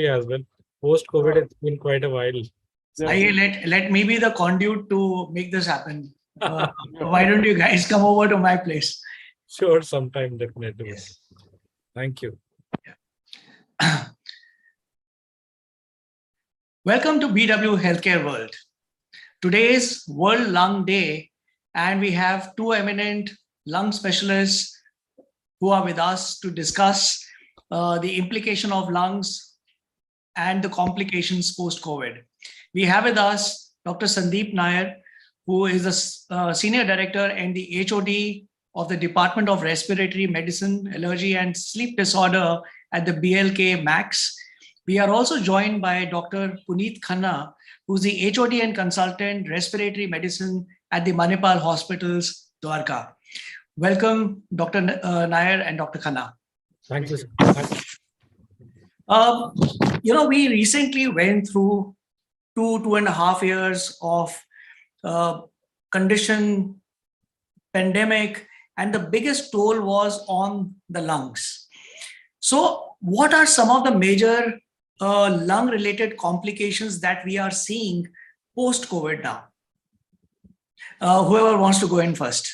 as well. Post-COVID, it's been quite a while. Let me be the conduit to make this happen. Why don't you guys come over to my place? Sure, sometime definitely. Yes. Thank you. Welcome to BW Healthcare World. Today is World Lung Day, and we have two eminent lung specialists who are with us to discuss the implication of lungs and the complications post-COVID. We have with us Dr. Sandeep Nair, who is the Senior Director and the HOD of the Department of Respiratory Medicine, Allergy and Sleep Disorder at the BLK Max. We are also joined by Dr. Puneet Khanna, who's the HOD and Consultant Respiratory Medicine at the Manipal Hospitals, Dwarka. Welcome, Dr. Nair and Dr. Khanna. Thank you. We recently went through 2.5 years of condition, pandemic, and the biggest toll was on the lungs. So what are some of the major lung-related complications that we are seeing post-COVID now? Whoever wants to go in first.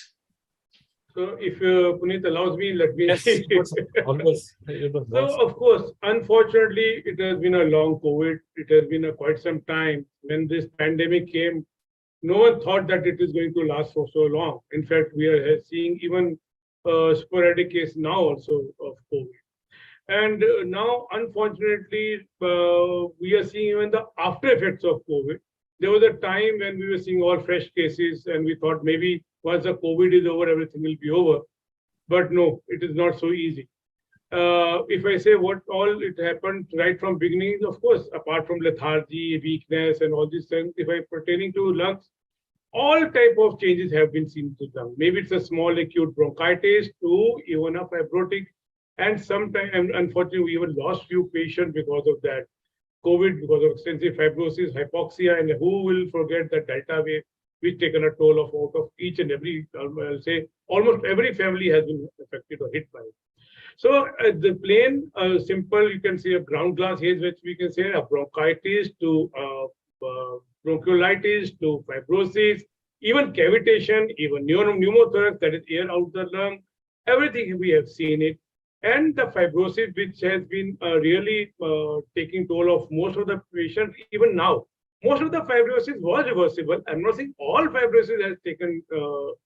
So if Puneet allows me, let me... Yes, always. So of course, unfortunately, it has been a long COVID. It has been quite some time. When this pandemic came, no one thought that it is going to last for so long. In fact, we are seeing even sporadic case now also of COVID. And now, unfortunately, we are seeing even the after effects of COVID. There was a time when we were seeing all fresh cases and we thought maybe once the COVID is over, everything will be over. But no, it is not so easy. If I say what all it happened right from beginning, of course, apart from lethargy, weakness, and all these things, if I'm pertaining to lungs, all type of changes have been seen to lung. Maybe it's a small acute bronchitis to even a fibrotic, and sometimes, unfortunately, we even lost few patients because of that. COVID, because of extensive fibrosis, hypoxia, and who will forget the Delta wave, which taken a toll of out of each and every, I'll say, almost every family has been affected or hit by it. So the plain, simple, you can see a ground glass haze, which we can say a bronchitis to bronchiolitis to fibrosis, even cavitation, even pneumothorax, that is air out the lung, everything we have seen it. And the fibrosis, which has been really taking toll of most of the patients, even now. Most of the fibrosis was reversible. I'm not saying all fibrosis has taken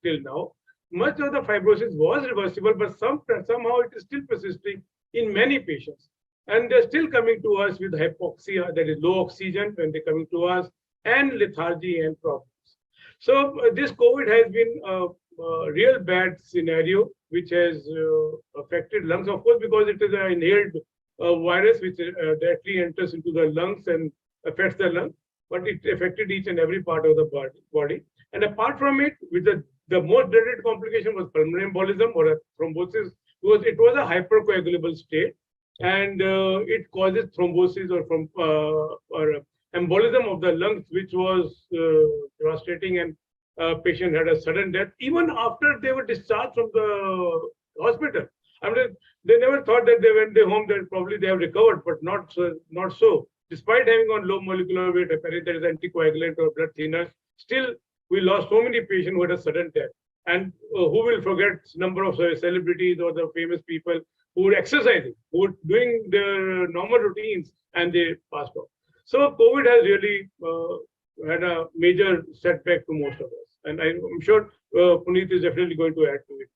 till now. Much of the fibrosis was reversible, but somehow it is still persisting in many patients. And they're still coming to us with hypoxia, that is low oxygen when they're coming to us, and lethargy and problems. So this COVID has been a real bad scenario, which has affected lungs, of course, because it is an inhaled virus which directly enters into the lungs and affects the lung, but it affected each and every part of the body. And apart from it, with the most dreaded complication was pulmonary embolism or a thrombosis, because it was a hypercoagulable state, and it causes thrombosis or embolism of the lungs, which was devastating, and patient had a sudden death even after they were discharged from the hospital. I mean, they never thought that they went home that probably they have recovered, but not so. Despite having on low molecular weight, apparently there is anticoagulant or blood thinners, still we lost so many patients who had a sudden death. And who will forget number of celebrities or the famous people who were exercising, who were doing their normal routines, and they passed off. So COVID has really had a major setback to most of us. And I'm sure Puneet is definitely going to add to it.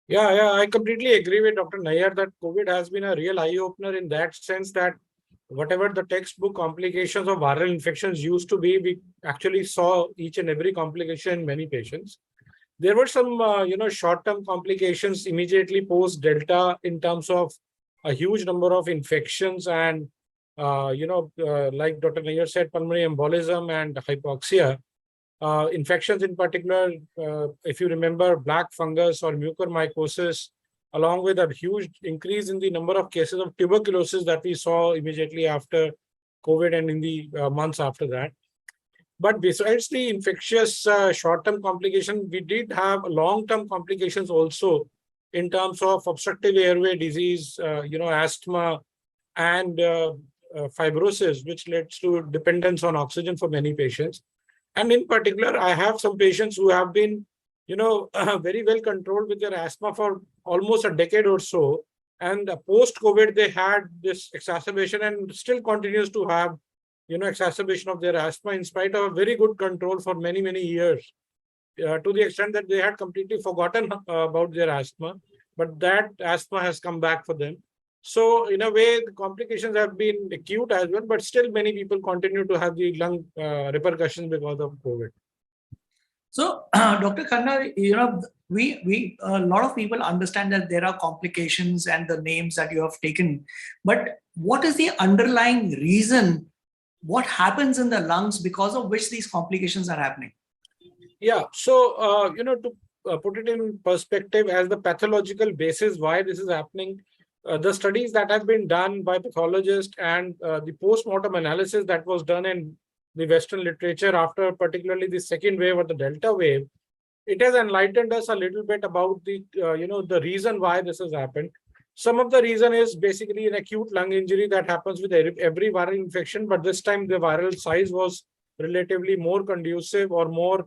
Yeah, I completely agree with Dr. Nair that COVID has been a real eye-opener in that sense that whatever the textbook complications of viral infections used to be, we actually saw each and every complication in many patients. There were some, short-term complications immediately post-Delta in terms of a huge number of infections and, like Dr. Nair said, pulmonary embolism and hypoxia. Infections in particular, if you remember, black fungus or mucormycosis, along with a huge increase in the number of cases of tuberculosis that we saw immediately after COVID and in the months after that. But besides the infectious short-term complication, we did have long-term complications also in terms of obstructive airway disease, asthma, and fibrosis, which leads to dependence on oxygen for many patients. And in particular, I have some patients who have been, very well controlled with their asthma for almost a decade or so. And post-COVID, they had this exacerbation and still continues to have, exacerbation of their asthma in spite of very good control for many, many years, to the extent that they had completely forgotten about their asthma, but that asthma has come back for them. So in a way, the complications have been acute as well, but still many people continue to have the lung repercussions because of COVID. So, Dr. Khanna, we a lot of people understand that there are complications and the names that you have taken, but what is the underlying reason? What happens in the lungs because of which these complications are happening? Yeah, so to put it in perspective as the pathological basis why this is happening, the studies that have been done by pathologists and the post-mortem analysis that was done in the Western literature after particularly the second wave or the Delta wave, it has enlightened us a little bit about the, the reason why this has happened. Some of the reason is basically an acute lung injury that happens with every viral infection, but this time the viral size was relatively more conducive or more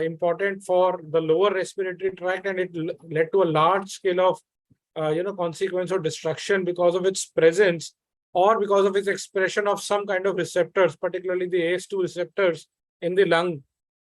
important for the lower respiratory tract, and it led to a large scale of consequence or destruction because of its presence or because of its expression of some kind of receptors, particularly the ACE2 receptors in the lung,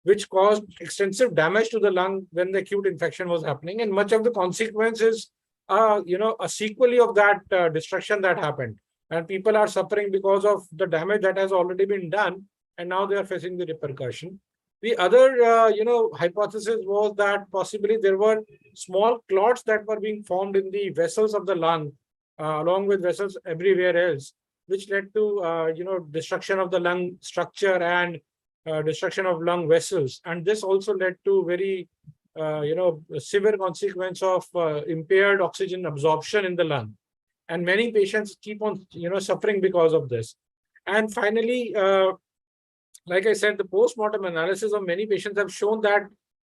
which caused extensive damage to the lung when the acute infection was happening. And much of the consequences are, a sequelae of that destruction that happened. And people are suffering because of the damage that has already been done, and now they are facing the repercussion. The other, hypothesis was that possibly there were small clots that were being formed in the vessels of the lung, along with vessels everywhere else, which led to, destruction of the lung structure and destruction of lung vessels. And this also led to very, severe consequence of impaired oxygen absorption in the lung. And many patients keep on, suffering because of this. And finally, like I said, the post-mortem analysis of many patients have shown that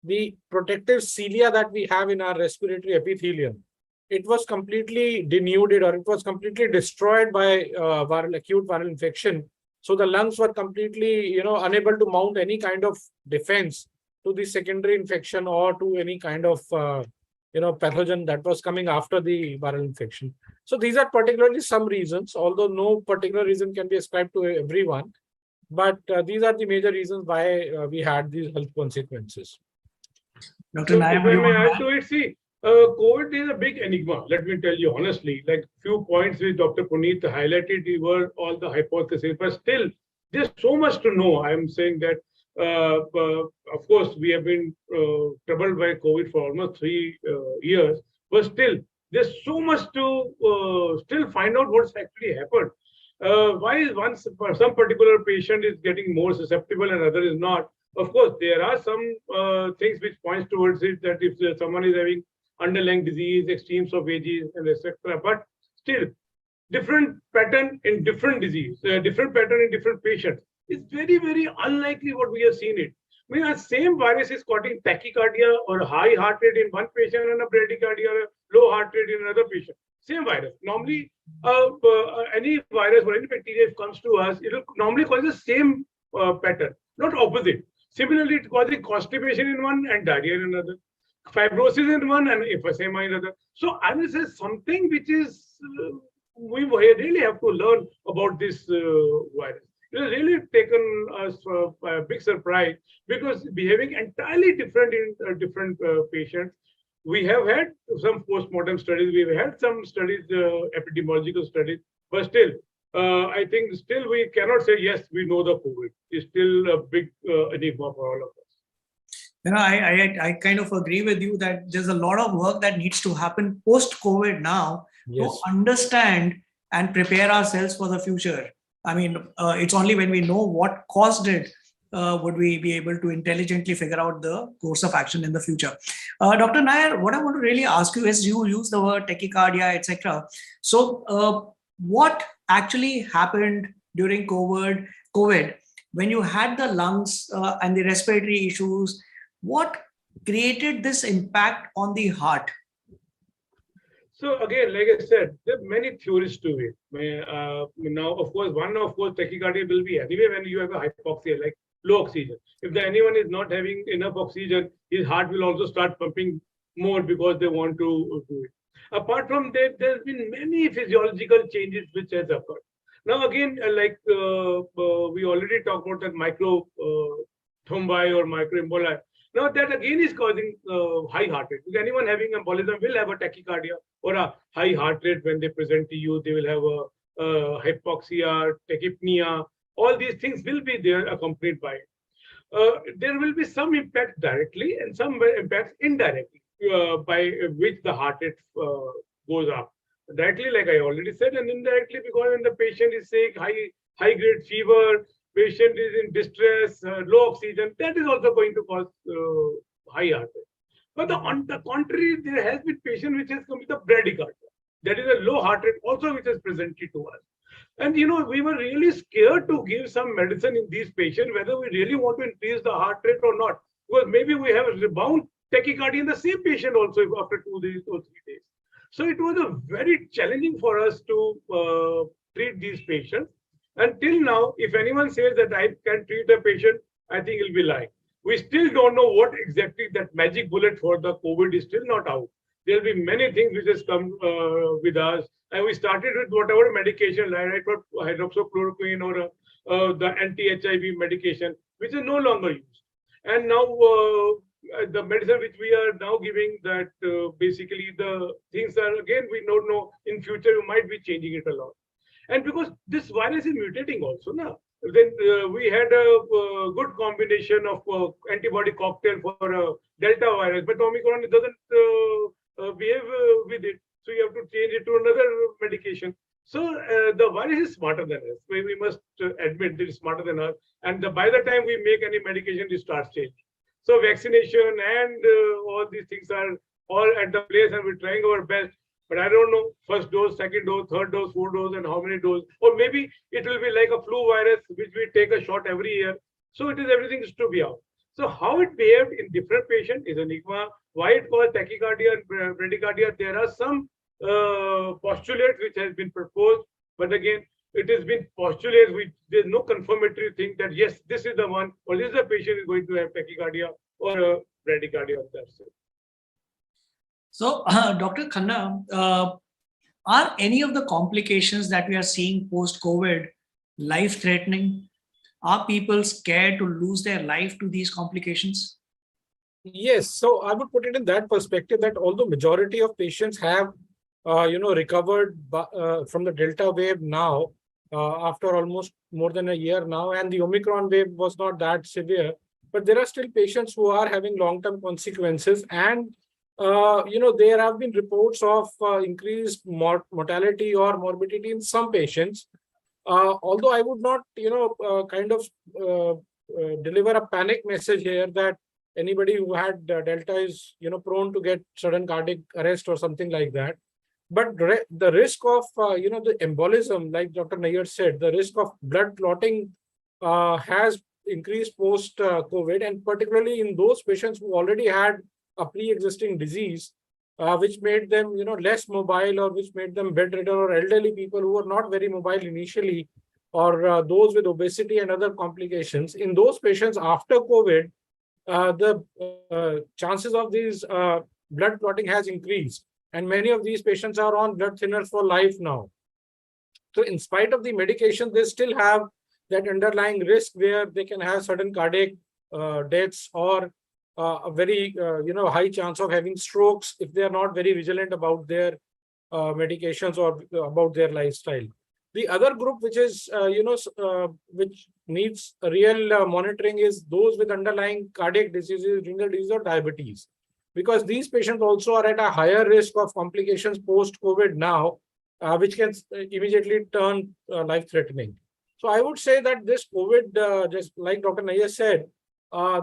the protective cilia that we have in our respiratory epithelium, it was completely denuded or it was completely destroyed by acute viral infection. So the lungs were completely, unable to mount any kind of defense to the secondary infection or to any kind of, pathogen that was coming after the viral infection. So these are particularly some reasons, although no particular reason can be ascribed to everyone. But these are the major reasons why we had these health consequences. Dr. So Nair, if I may add to it, see, COVID is a big enigma. Let me tell you honestly, like few points which Dr. Puneet highlighted were all the hypotheses, but still there's so much to know. I'm saying that, of course, we have been troubled by COVID for almost 3 years, but still there's so much to still find out what's actually happened. Why is some particular patient is getting more susceptible and other is not? Of course, there are some things which points towards it that if someone is having underlying disease, extremes of ages, and etc. But still, different pattern in different disease, different pattern in different patients. It's very, very unlikely what we have seen it. I mean, the same virus is causing tachycardia or high heart rate in one patient and a bradycardia or a low heart rate in another patient. Same virus. Normally, any virus or any bacteria comes to us, it will normally cause the same pattern, not opposite. Similarly, it causes constipation in one and diarrhea in another, fibrosis in one and emphysema in another. So I will say something which is we really have to learn about this virus. It has really taken us a big surprise because behaving entirely different in different patients. We have had some post-mortem studies, we've had some studies, epidemiological studies, but still, I think still we cannot say, yes, we know the COVID. It's still a big enigma for all of us. I kind of agree with you that there's a lot of work that needs to happen post-COVID now to understand and prepare ourselves for the future. I mean, it's only when we know what caused it would we be able to intelligently figure out the course of action in the future. Dr. Nair, what I want to really ask you is you use the word tachycardia, etc. So what actually happened during COVID when you had the lungs and the respiratory issues? What created this impact on the heart? So again, like I said, there are many theories to it. Now, of course, tachycardia will be anyway when you have a hypoxia, like low oxygen. If anyone is not having enough oxygen, his heart will also start pumping more because they want to do it. Apart from that, there's been many physiological changes which has occurred. Now, again, we already talked about that micro thrombi or microemboli. Now that again is causing high heart rate. If anyone having embolism will have a tachycardia or a high heart rate when they present to you. They will have a hypoxia, tachypnea. All these things will be there accompanied by it. There will be some impact directly and some impacts indirectly by which the heart rate goes up. Directly, like I already said, and indirectly because when the patient is sick, high grade fever, patient is in distress, low oxygen, that is also going to cause high heart rate. But on the contrary, there has been patient which has come with a bradycardia. That is a low heart rate also which is presented to us. And we were really scared to give some medicine in these patients, whether we really want to increase the heart rate or not. Because maybe we have a rebound tachycardia in the same patient also after 2 days or 3 days. So it was a very challenging for us to treat these patients. Until now, if anyone says that I can treat a patient, I think he'll be lying. We still don't know what exactly that magic bullet for the COVID is still not out. There'll be many things which has come with us. And we started with whatever medication, like hydroxychloroquine or the anti-HIV medication, which is no longer used. And now the medicine which we are now giving, that basically the things are, again, we don't know, in future we might be changing it a lot. And because this virus is mutating also now, then we had a good combination of antibody cocktail for Delta virus, but Omicron doesn't behave with it. So you have to change it to another medication. So the virus is smarter than us. We must admit it is smarter than us. And by the time we make any medication, it starts changing. So vaccination and all these things are all at the place, and we're trying our best. But I don't know, first dose, second dose, third dose, fourth dose, and how many doses. Or maybe it will be like a flu virus, which we take a shot every year. So it is, everything is to be out. So how it behaved in different patients is enigma. Why it caused tachycardia and bradycardia? There are some postulates which has been proposed, but again, it has been postulates. There's no confirmatory thing that yes, this is the one, or this is the patient is going to have tachycardia or bradycardia. That's it. So, Dr. Khanna, are any of the complications that we are seeing post-COVID life-threatening? Are people scared to lose their life to these complications? Yes, so I would put it in that perspective that although majority of patients have, recovered from the Delta wave now, after almost more than a year now, and the Omicron wave was not that severe, but there are still patients who are having long-term consequences, and there have been reports of increased mortality or morbidity in some patients. Although I would not, deliver a panic message here that anybody who had Delta is, prone to get sudden cardiac arrest or something like that. But the risk of, the embolism, like Dr. Nair said, the risk of blood clotting has increased post-COVID, and particularly in those patients who already had a pre-existing disease, which made them, less mobile, or which made them bedridden, or elderly people who were not very mobile initially, or those with obesity and other complications. In those patients after COVID, the chances of these blood clotting has increased, and many of these patients are on blood thinners for life now. So in spite of the medication, they still have that underlying risk where they can have sudden cardiac deaths, or a very high chance of having strokes if they are not very vigilant about their medications or about their lifestyle. The other group which is which needs real monitoring is those with underlying cardiac diseases, renal disease, or diabetes, because these patients also are at a higher risk of complications post-COVID now, which can immediately turn life-threatening. So I would say that this COVID, just like Dr. Nair said,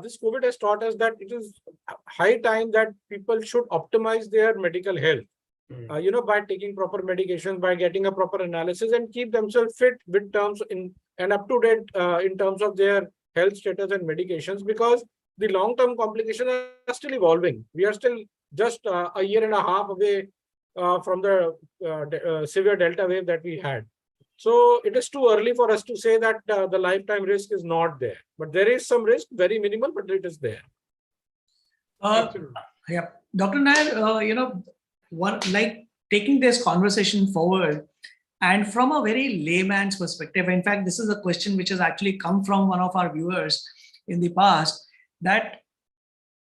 this COVID has taught us that it is high time that people should optimize their medical health, by taking proper medications, by getting a proper analysis, and keep themselves fit with terms and up to date in terms of their health status and medications, because the long-term complications are still evolving. We are still just a year and a half away from the severe Delta wave that we had. So it is too early for us to say that the lifetime risk is not there. But there is some risk, very minimal, but it is there. Absolutely. Yeah, Dr. Nair, like taking this conversation forward, and from a very layman's perspective, in fact, this is a question which has actually come from one of our viewers in the past, that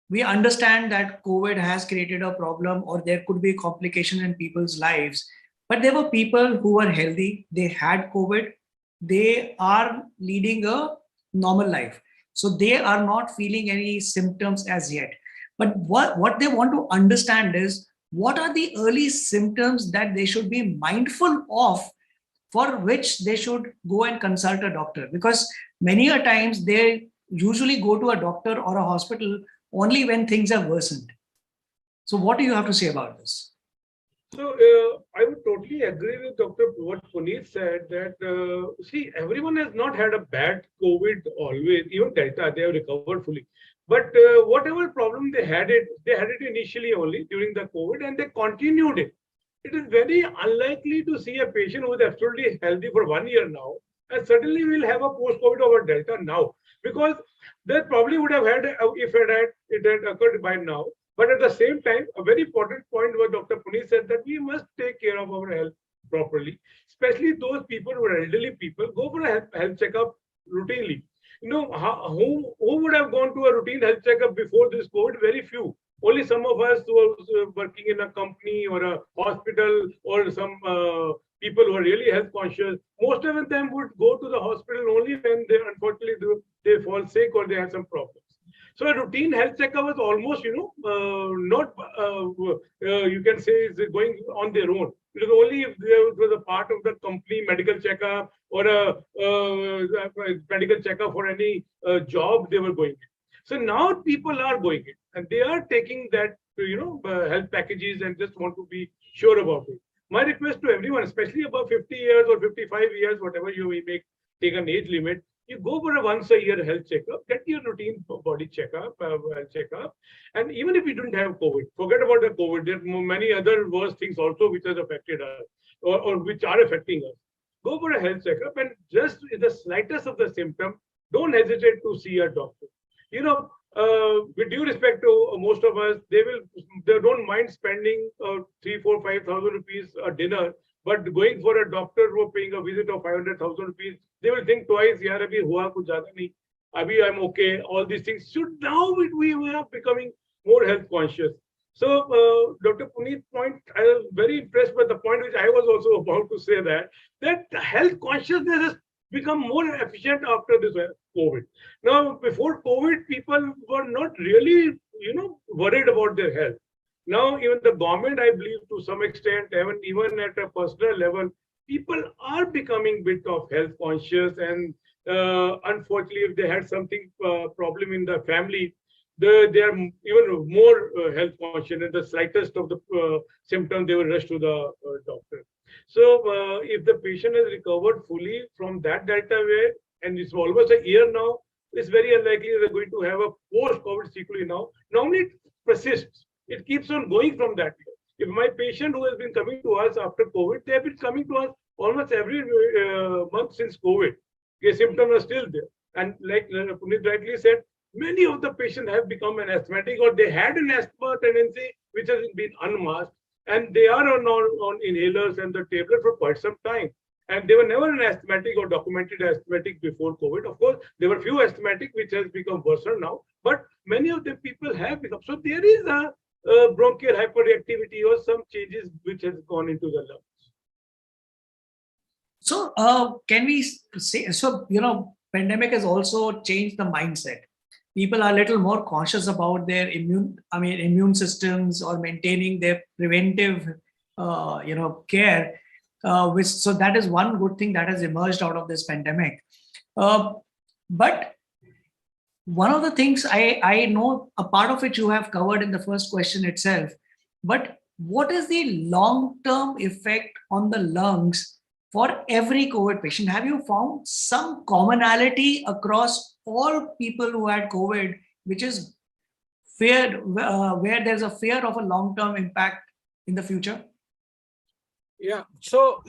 we understand that COVID has created a problem or there could be complication in people's lives, but there were people who were healthy, they had COVID, they are leading a normal life. So they are not feeling any symptoms as yet. But what they want to understand is what are the early symptoms that they should be mindful of, for which they should go and consult a doctor, because many a times they usually go to a doctor or a hospital only when things have worsened. So what do you have to say about this? So I would totally agree with Dr. what Puneet said, that see, everyone has not had a bad COVID always, even Delta, they have recovered fully. But whatever problem they had it initially only during the COVID, and they continued it. It is very unlikely to see a patient who is absolutely healthy for 1 year now, and suddenly we'll have a post-COVID over Delta now, because they probably would have had, if it had occurred by now. But at the same time, a very important point what Dr. Puneet said, that we must take care of our health properly, especially those people who are elderly people. Go for a health checkup routinely. Who would have gone to a routine health checkup before this COVID? Very few. Only some of us who are working in a company or a hospital, or some people who are really health conscious. Most of them would go to the hospital only when they unfortunately they fall sick or they have some problems. So a routine health checkup was almost, not, you can say, is going on their own. It was only if it was a part of the company medical checkup or a medical checkup for any job they were going in. So now people are going in and they are taking that, health packages and just want to be sure about it. My request to everyone, especially above 50 years or 55 years, whatever you may take an age limit, you go for a once a year health checkup, get your routine body checkup, and even if you don't have COVID, forget about the COVID. There are many other worse things also which has affected us or which are affecting us. Go for a health checkup, and just in the slightest of the symptom, don't hesitate to see a doctor. With due respect to most of us, they don't mind spending 3, 4, 5,000 rupees a dinner. But going for a doctor who are paying a visit of 500,000 rupees, they will think twice. Yaar, abhi hua kuch zyada nahi. Abhi I'm okay. All these things should now we are becoming more health conscious. So Dr. Puneet's point, I was very impressed by the point which I was also about to say, that health consciousness has become more efficient after this COVID. Now, before COVID, people were not really, worried about their health. Now, even the government, I believe, to some extent, even at a personal level, people are becoming a bit of health conscious. And unfortunately, if they had something problem in the family, they are even more health conscious. And the slightest of the symptom, they will rush to the doctor. So, if the patient has recovered fully from that Delta wave, and it's almost a year now, it's very unlikely they're going to have a post-COVID sequelae now. Normally, it persists. It keeps on going from that year. If my patient who has been coming to us after COVID, they have been coming to us almost every month since COVID. The symptoms are still there. And like Puneet rightly said, many of the patients have become an asthmatic, or they had an asthma tendency which has been unmasked, and they are on inhalers and the tablet for quite some time. And they were never an asthmatic or documented asthmatic before COVID. Of course, there were few asthmatic which has become worse now, but many of the people have become. So there is a bronchial hyperreactivity or some changes which has gone into the lungs. So can we say, pandemic has also changed the mindset. People are a little more cautious about their immune systems, or maintaining their preventive, care. So that is one good thing that has emerged out of this pandemic. But one of the things I know, a part of it you have covered in the first question itself, but what is the long-term effect on the lungs for every COVID patient? Have you found some commonality across all people who had COVID, which is feared, where there's a fear of a long-term impact in the future? Yeah. So,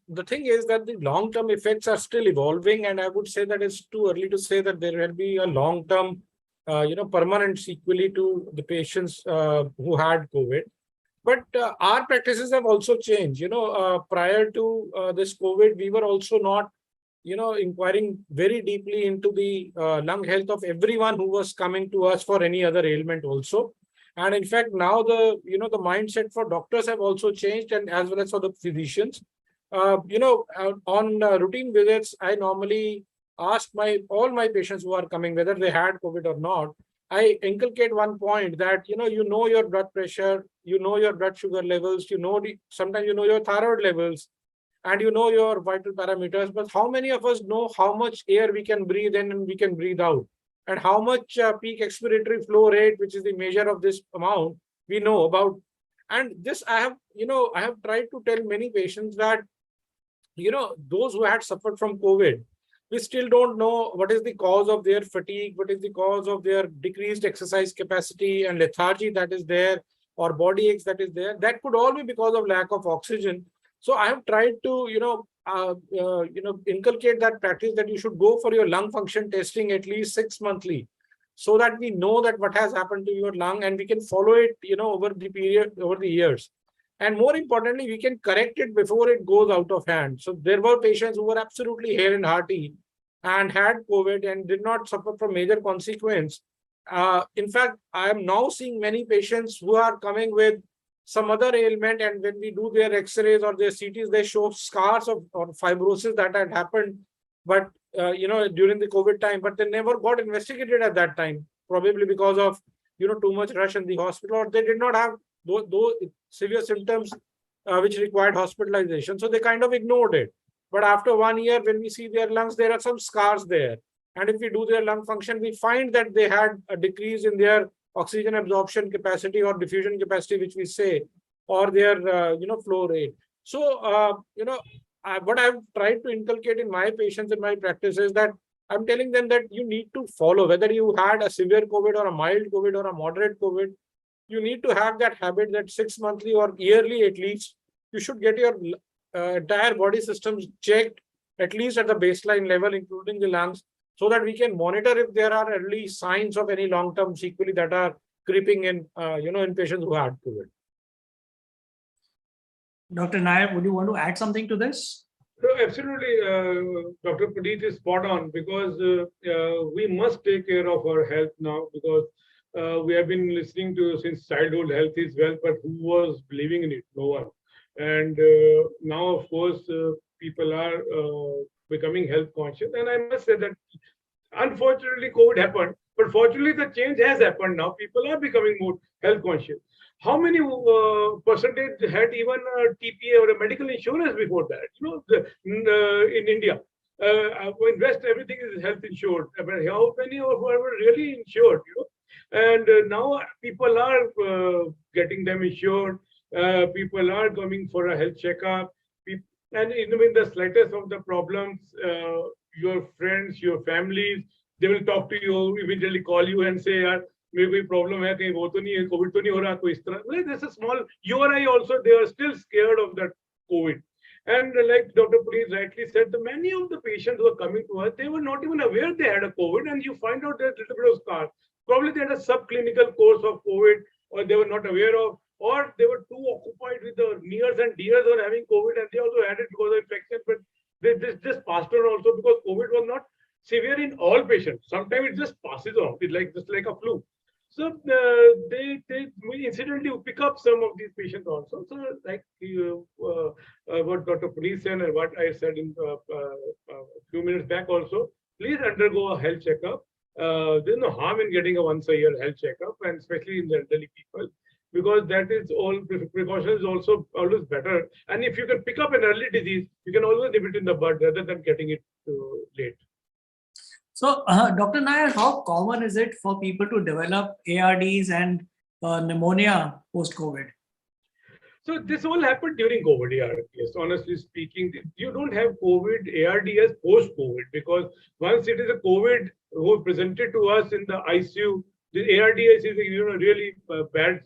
the thing is that the long-term effects are still evolving, and I would say that it's too early to say that there will be a long-term, permanent sequelae to the patients who had COVID. But our practices have also changed. Prior to this COVID, we were also not, inquiring very deeply into the lung health of everyone who was coming to us for any other ailment also. And in fact, now the mindset for doctors have also changed, and as well as for the physicians. On routine visits, I normally ask all my patients who are coming whether they had COVID or not. I inculcate one point that your blood pressure, your blood sugar levels, sometimes your thyroid levels, and your vital parameters. But how many of us know how much air we can breathe in and we can breathe out, and how much peak expiratory flow rate, which is the measure of this amount, we know about? And this I have tried to tell many patients that those who had suffered from COVID, we still don't know what is the cause of their fatigue, what is the cause of their decreased exercise capacity and lethargy that is there, or body aches that is there. That could all be because of lack of oxygen. So I have tried to, inculcate that practice that you should go for your lung function testing at least 6 monthly, so that we know that what has happened to your lung, and we can follow it, over the period, over the years. And more importantly, we can correct it before it goes out of hand. So there were patients who were absolutely hale and hearty and had COVID and did not suffer from major consequence. In fact, I am now seeing many patients who are coming with some other ailment, and when we do their X-rays or their CTs, they show scars of or fibrosis that had happened, but during the COVID time, but they never got investigated at that time, probably because of too much rush in the hospital, or they did not have those severe symptoms which required hospitalization. So they kind of ignored it. But after 1 year, when we see their lungs, there are some scars there. And if we do their lung function, we find that they had a decrease in their oxygen absorption capacity or diffusion capacity, which we say, or their flow rate. So what I've tried to inculcate in my patients in my practice is that I'm telling them that you need to follow, whether you had a severe COVID or a mild COVID or a moderate COVID, you need to have that habit that 6 monthly or yearly at least, you should get your entire body systems checked, at least at the baseline level, including the lungs, so that we can monitor if there are early signs of any long-term sequelae that are creeping in, in patients who had COVID. Dr. Nair, would you want to add something to this? So absolutely, Dr. Pradeep is spot on, because we must take care of our health now, because we have been listening to since childhood, health is wealth, but who was believing in it? No one. And now, of course, people are becoming health conscious. And I must say that unfortunately, COVID happened, but fortunately, the change has happened now. People are becoming more health conscious. How many percentage had even a TPA or a medical insurance before that? In India, in West, everything is health insured. But how many were really insured? And now people are getting them insured. People are coming for a health checkup. And in the slightest of the problems, your friends, your families, they will talk to you, immediately call you and say, "Yaar, मेरे कोई problem है कहीं वो तो नहीं है COVID तो नहीं हो रहा कोई इस तरह." There's a small, you and I also, they are still scared of that COVID. And like Dr. Puneet rightly said, many of the patients who are coming to us, they were not even aware they had a COVID, and you find out there's a little bit of scar. Probably they had a subclinical course of COVID, or they were not aware of, or they were too occupied with the nears and dears on having COVID, and they also had it because of infection, but they just passed on also, because COVID was not severe in all patients. Sometimes it just passes on. It's just like a flu. So they incidentally pick up some of these patients also. So like what Dr. Puneet said and what I said in a few minutes back also, please undergo a health checkup. There's no harm in getting a once a year health checkup, and especially in the elderly people, because that is all, precaution is also always better. And if you can pick up an early disease, you can always nip it in the bud rather than getting it late. So, Dr. Nair, how common is it for people to develop ARDs and pneumonia post-COVID? So this all happened during COVID, ARDS. Honestly speaking, you don't have COVID, ARDS post-COVID, because once it is a COVID who presented to us in the ICU, the ARDS is a really bad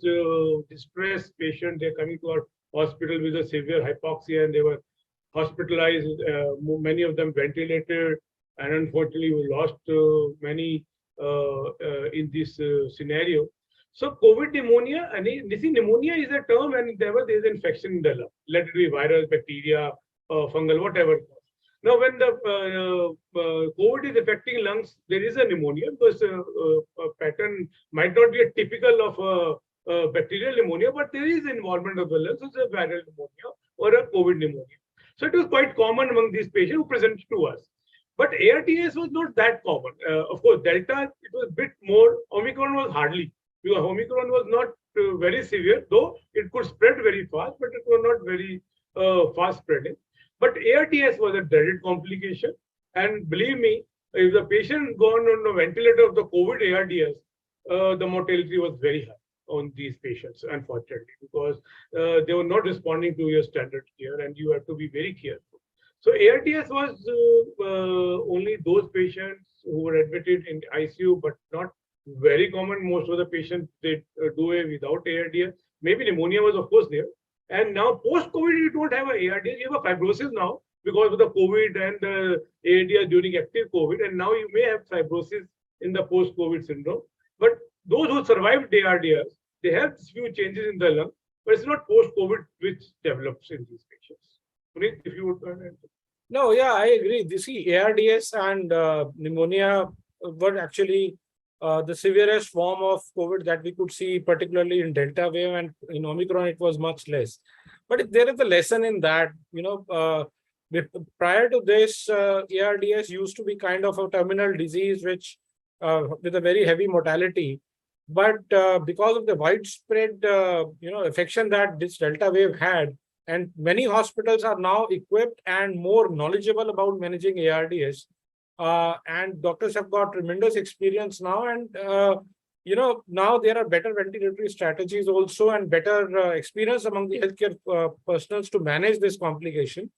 distress patient. They're coming to our hospital with a severe hypoxia, and they were hospitalized, many of them ventilated, and unfortunately we lost many in this scenario. So COVID pneumonia, and this pneumonia is a term whenever there is infection in the lung, let it be virus, bacteria, fungal, whatever. Now, when the COVID is affecting lungs, there is a pneumonia, because a pattern might not be a typical of bacterial pneumonia, but there is involvement of the lungs, so it's a viral pneumonia or a COVID pneumonia. So it was quite common among these patients who presented to us. But ARDS was not that common. Of course, Delta, it was a bit more. Omicron was hardly, because Omicron was not very severe, though it could spread very fast, but it was not very fast spreading. But ARDS was a dreaded complication. And believe me, if the patient gone on a ventilator of the COVID ARDS, the mortality was very high on these patients, unfortunately, because they were not responding to your standard care, and you have to be very careful. So ARDS was only those patients who were admitted in ICU, but not very common. Most of the patients they do it without ARDS. Maybe pneumonia was of course there. And now post-COVID, you don't have a ARDS, you have a fibrosis now because of the COVID and the ARDS during active COVID. And now you may have fibrosis in the post-COVID syndrome. But those who survived ARDS, they have few changes in the lung, but it's not post-COVID which develops in these patients. Puneet, if you would. No, yeah, I agree. You see, ARDS and pneumonia were actually the severest form of COVID that we could see, particularly in Delta wave, and in Omicron, it was much less. But there is a lesson in that, prior to this, ARDS used to be kind of a terminal disease, which with a very heavy mortality. But because of the widespread, affection that this Delta wave had, and many hospitals are now equipped and more knowledgeable about managing ARDS. And doctors have got tremendous experience now. And, now there are better ventilatory strategies also, and better experience among the healthcare personnel to manage this complication.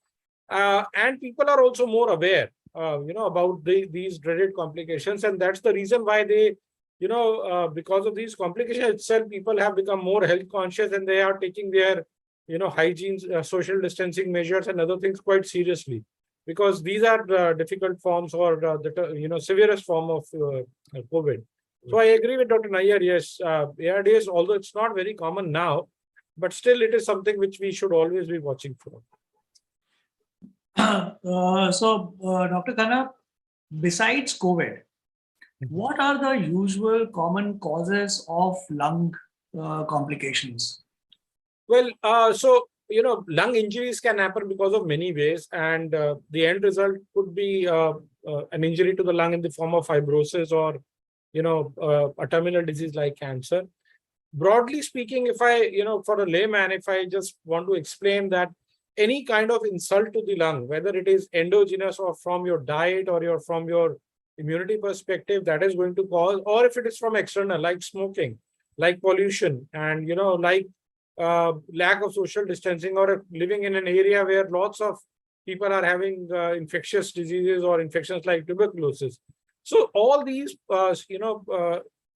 And people are also more aware, about these dreaded complications. And that's the reason why they, because of these complications itself, people have become more health conscious, and they are taking their hygiene, social distancing measures and other things quite seriously, because these are difficult forms or the severest form of COVID. So I agree with Dr. Nair. Yes, ARDS, although it's not very common now, but still it is something which we should always be watching for. Dr. Khanna, besides COVID, what are the usual common causes of lung complications? Well, lung injuries can happen because of many ways, and the end result could be an injury to the lung in the form of fibrosis or, a terminal disease like cancer. Broadly speaking, if I, for a layman, if I just want to explain that any kind of insult to the lung, whether it is endogenous or from your diet or from your immunity perspective, that is going to cause, or if it is from external, like smoking, like pollution, and, like lack of social distancing, or living in an area where lots of people are having infectious diseases or infections like tuberculosis. So all these,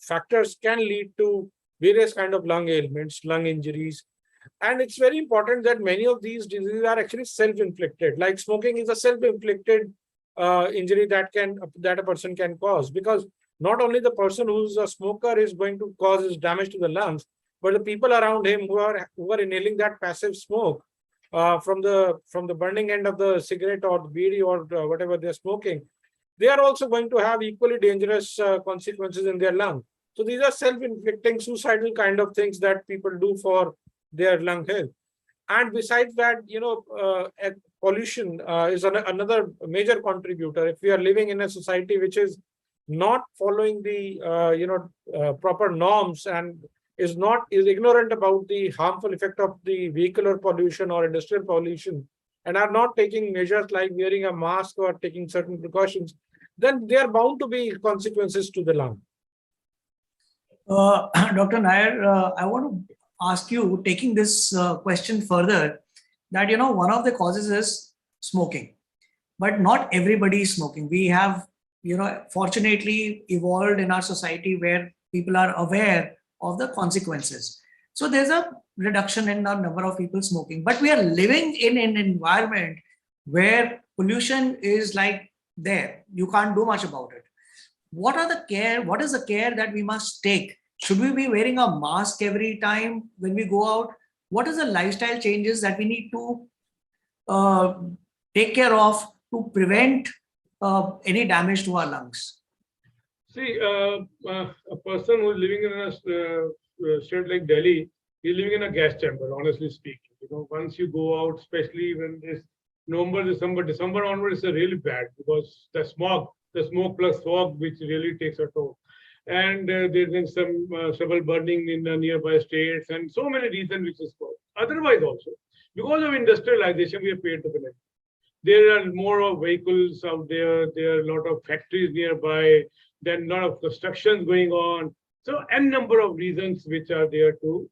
factors can lead to various kind of lung ailments, lung injuries. And it's very important that many of these diseases are actually self-inflicted. Like smoking is a self-inflicted injury that a person can cause, because not only the person who's a smoker is going to cause damage to the lungs, but the people around him who are inhaling that passive smoke from the burning end of the cigarette or the bidi or whatever they're smoking, they are also going to have equally dangerous consequences in their lung. So these are self-inflicting, suicidal kind of things that people do for their lung health. And besides that, pollution is another major contributor. If we are living in a society which is not following the proper norms and is ignorant about the harmful effect of the vehicular pollution or industrial pollution, and are not taking measures like wearing a mask or taking certain precautions, then there are bound to be consequences to the lung. Dr. Nair, I want to ask you, taking this question further, that one of the causes is smoking, but not everybody is smoking. We have fortunately evolved in our society where people are aware of the consequences. So there's a reduction in the number of people smoking, but we are living in an environment where pollution is like there. You can't do much about it. What is the care that we must take? Should we be wearing a mask every time when we go out? What is the lifestyle changes that we need to take care of to prevent any damage to our lungs? See, a person who is living in a state like Delhi, he's living in a gas chamber, honestly speaking. Once you go out, especially when it's November, December onward is really bad because the smoke plus fog, which really takes a toll. And there's been some stubble burning in the nearby states and so many reasons which is caused. Otherwise also, because of industrialization, we have paid the penalty. There are more of vehicles out there. There are a lot of factories nearby. Then a lot of constructions going on. So n number of reasons which are there to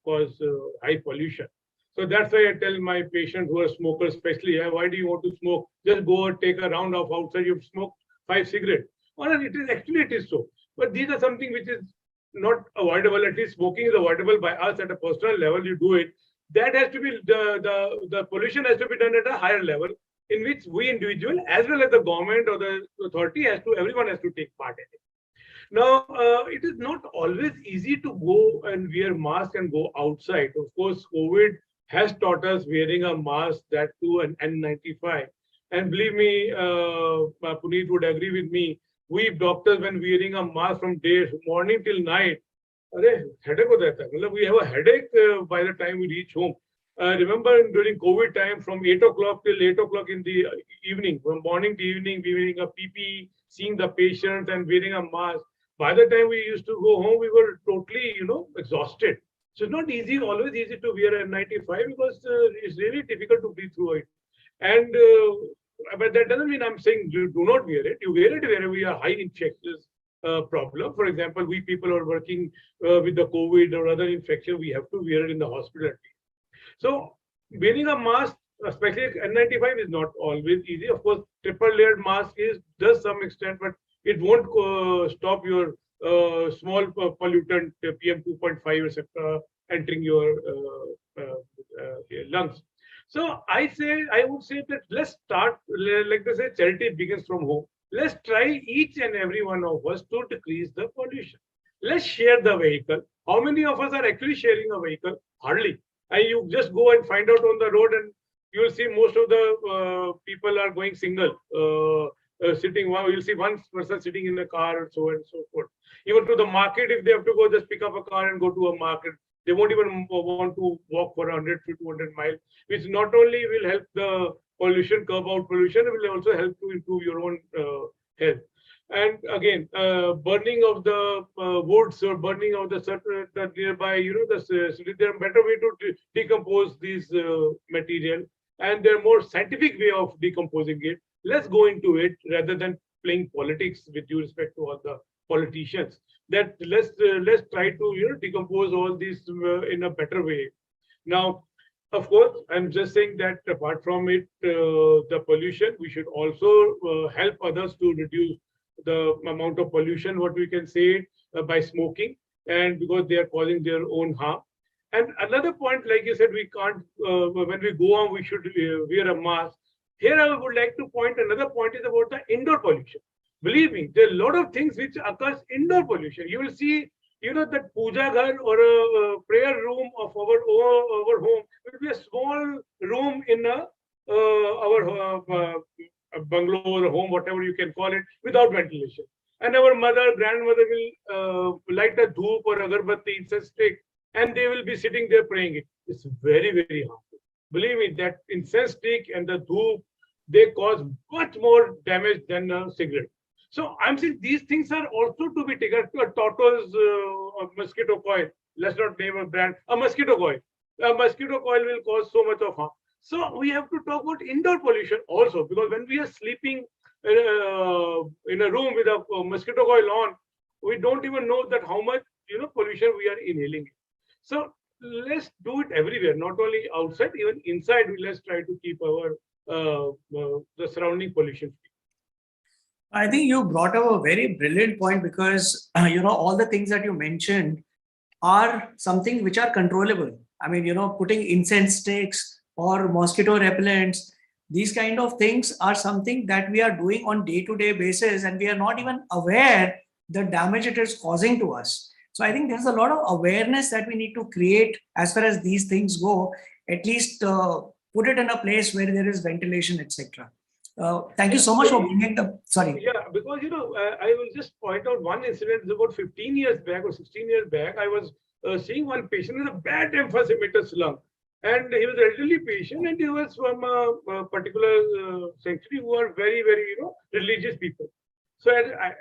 cause high pollution. So that's why I tell my patients who are smokers, especially, why do you want to smoke? Just go and take a round of outside. You've smoked 5 cigarettes. Or it is so. But these are something which is not avoidable. At least smoking is avoidable by us at a personal level. You do it. That has to be the pollution has to be done at a higher level, in which we individual as well as the government or the authority everyone has to take part in it. Now, it is not always easy to go and wear mask and go outside. Of course, COVID has taught us wearing a mask, that too an N95. And believe me, Puneet would agree with me. We doctors, when wearing a mask from morning till night, headache ho jata hai. We have a headache by the time we reach home. Remember during COVID time, from 8 o'clock till 8 o'clock in the evening, from morning to evening, we wearing a PPE, seeing the patients and wearing a mask. By the time we used to go home, we were totally, exhausted. So it's not always easy to wear a N95 because it's really difficult to breathe through it. And but that doesn't mean I'm saying you do not wear it. You wear it wherever you have high infectious problem. For example, we people are working with the COVID or other infection, we have to wear it in the hospital. So wearing a mask, especially N95, is not always easy. Of course, triple layered mask does some extent, but it won't stop your small pollutant PM 2.5 etc. entering your lungs. So I would say that let's start, like they say, charity begins from home. Let's try each and every one of us to decrease the pollution. Let's share the vehicle. How many of us are actually sharing a vehicle? Hardly. And you just go and find out on the road, and you'll see most of the people are going single, sitting. You'll see one person sitting in a car and so forth. Even to the market, if they have to go, just pick up a car and go to a market. They won't even want to walk for 100 to 200 miles, which not only will help the pollution, curb out pollution, it will also help to improve your own health. And again, burning of the woods or burning of the nearby, there are better way to decompose these material, and there are more scientific way of decomposing it. Let's go into it rather than playing politics with due respect to all the politicians. That let's try to decompose all these in a better way. Now, of course, I'm just saying that apart from it, the pollution, we should also help others to reduce the amount of pollution, what we can say, by smoking, and because they are causing their own harm. And another point, like you said, we can't, when we go on, we should wear a mask. Here, I would like to point, another point is about the indoor pollution. Believe me, there are a lot of things which occurs indoor pollution. You will see, that puja ghar or a prayer room of our home will be a small room in our bungalow or home, whatever you can call it, without ventilation. And our grandmother will light a dhoop or agarbatti, incense stick, and they will be sitting there praying it. It's very, very harmful. Believe me, that incense stick and the dhoop, they cause much more damage than a cigarette. So I'm saying these things are also to be taken. A tortoise mosquito coil, let's not name a brand, a mosquito coil. A mosquito coil will cause so much of harm. So we have to talk about indoor pollution also, because when we are sleeping in a room with a mosquito coil on, we don't even know that how much pollution we are inhaling. So let's do it everywhere, not only outside, even inside. Let's try to keep our the surrounding pollution free. I think you brought up a very brilliant point, because all the things that you mentioned are something which are controllable. I mean, putting incense sticks or mosquito repellents, these kind of things are something that we are doing on day-to-day basis, and we are not even aware the damage it is causing to us. So I think there's a lot of awareness that we need to create as far as these things go, at least put it in a place where there is ventilation, etc. Thank you so much for bringing the, sorry. Yeah, because I will just point out one incident. About 15 years back or 16 years back, I was seeing one patient with a bad emphysematous lung. And he was an elderly patient, and he was from a particular sanctuary who are very, very, religious people. So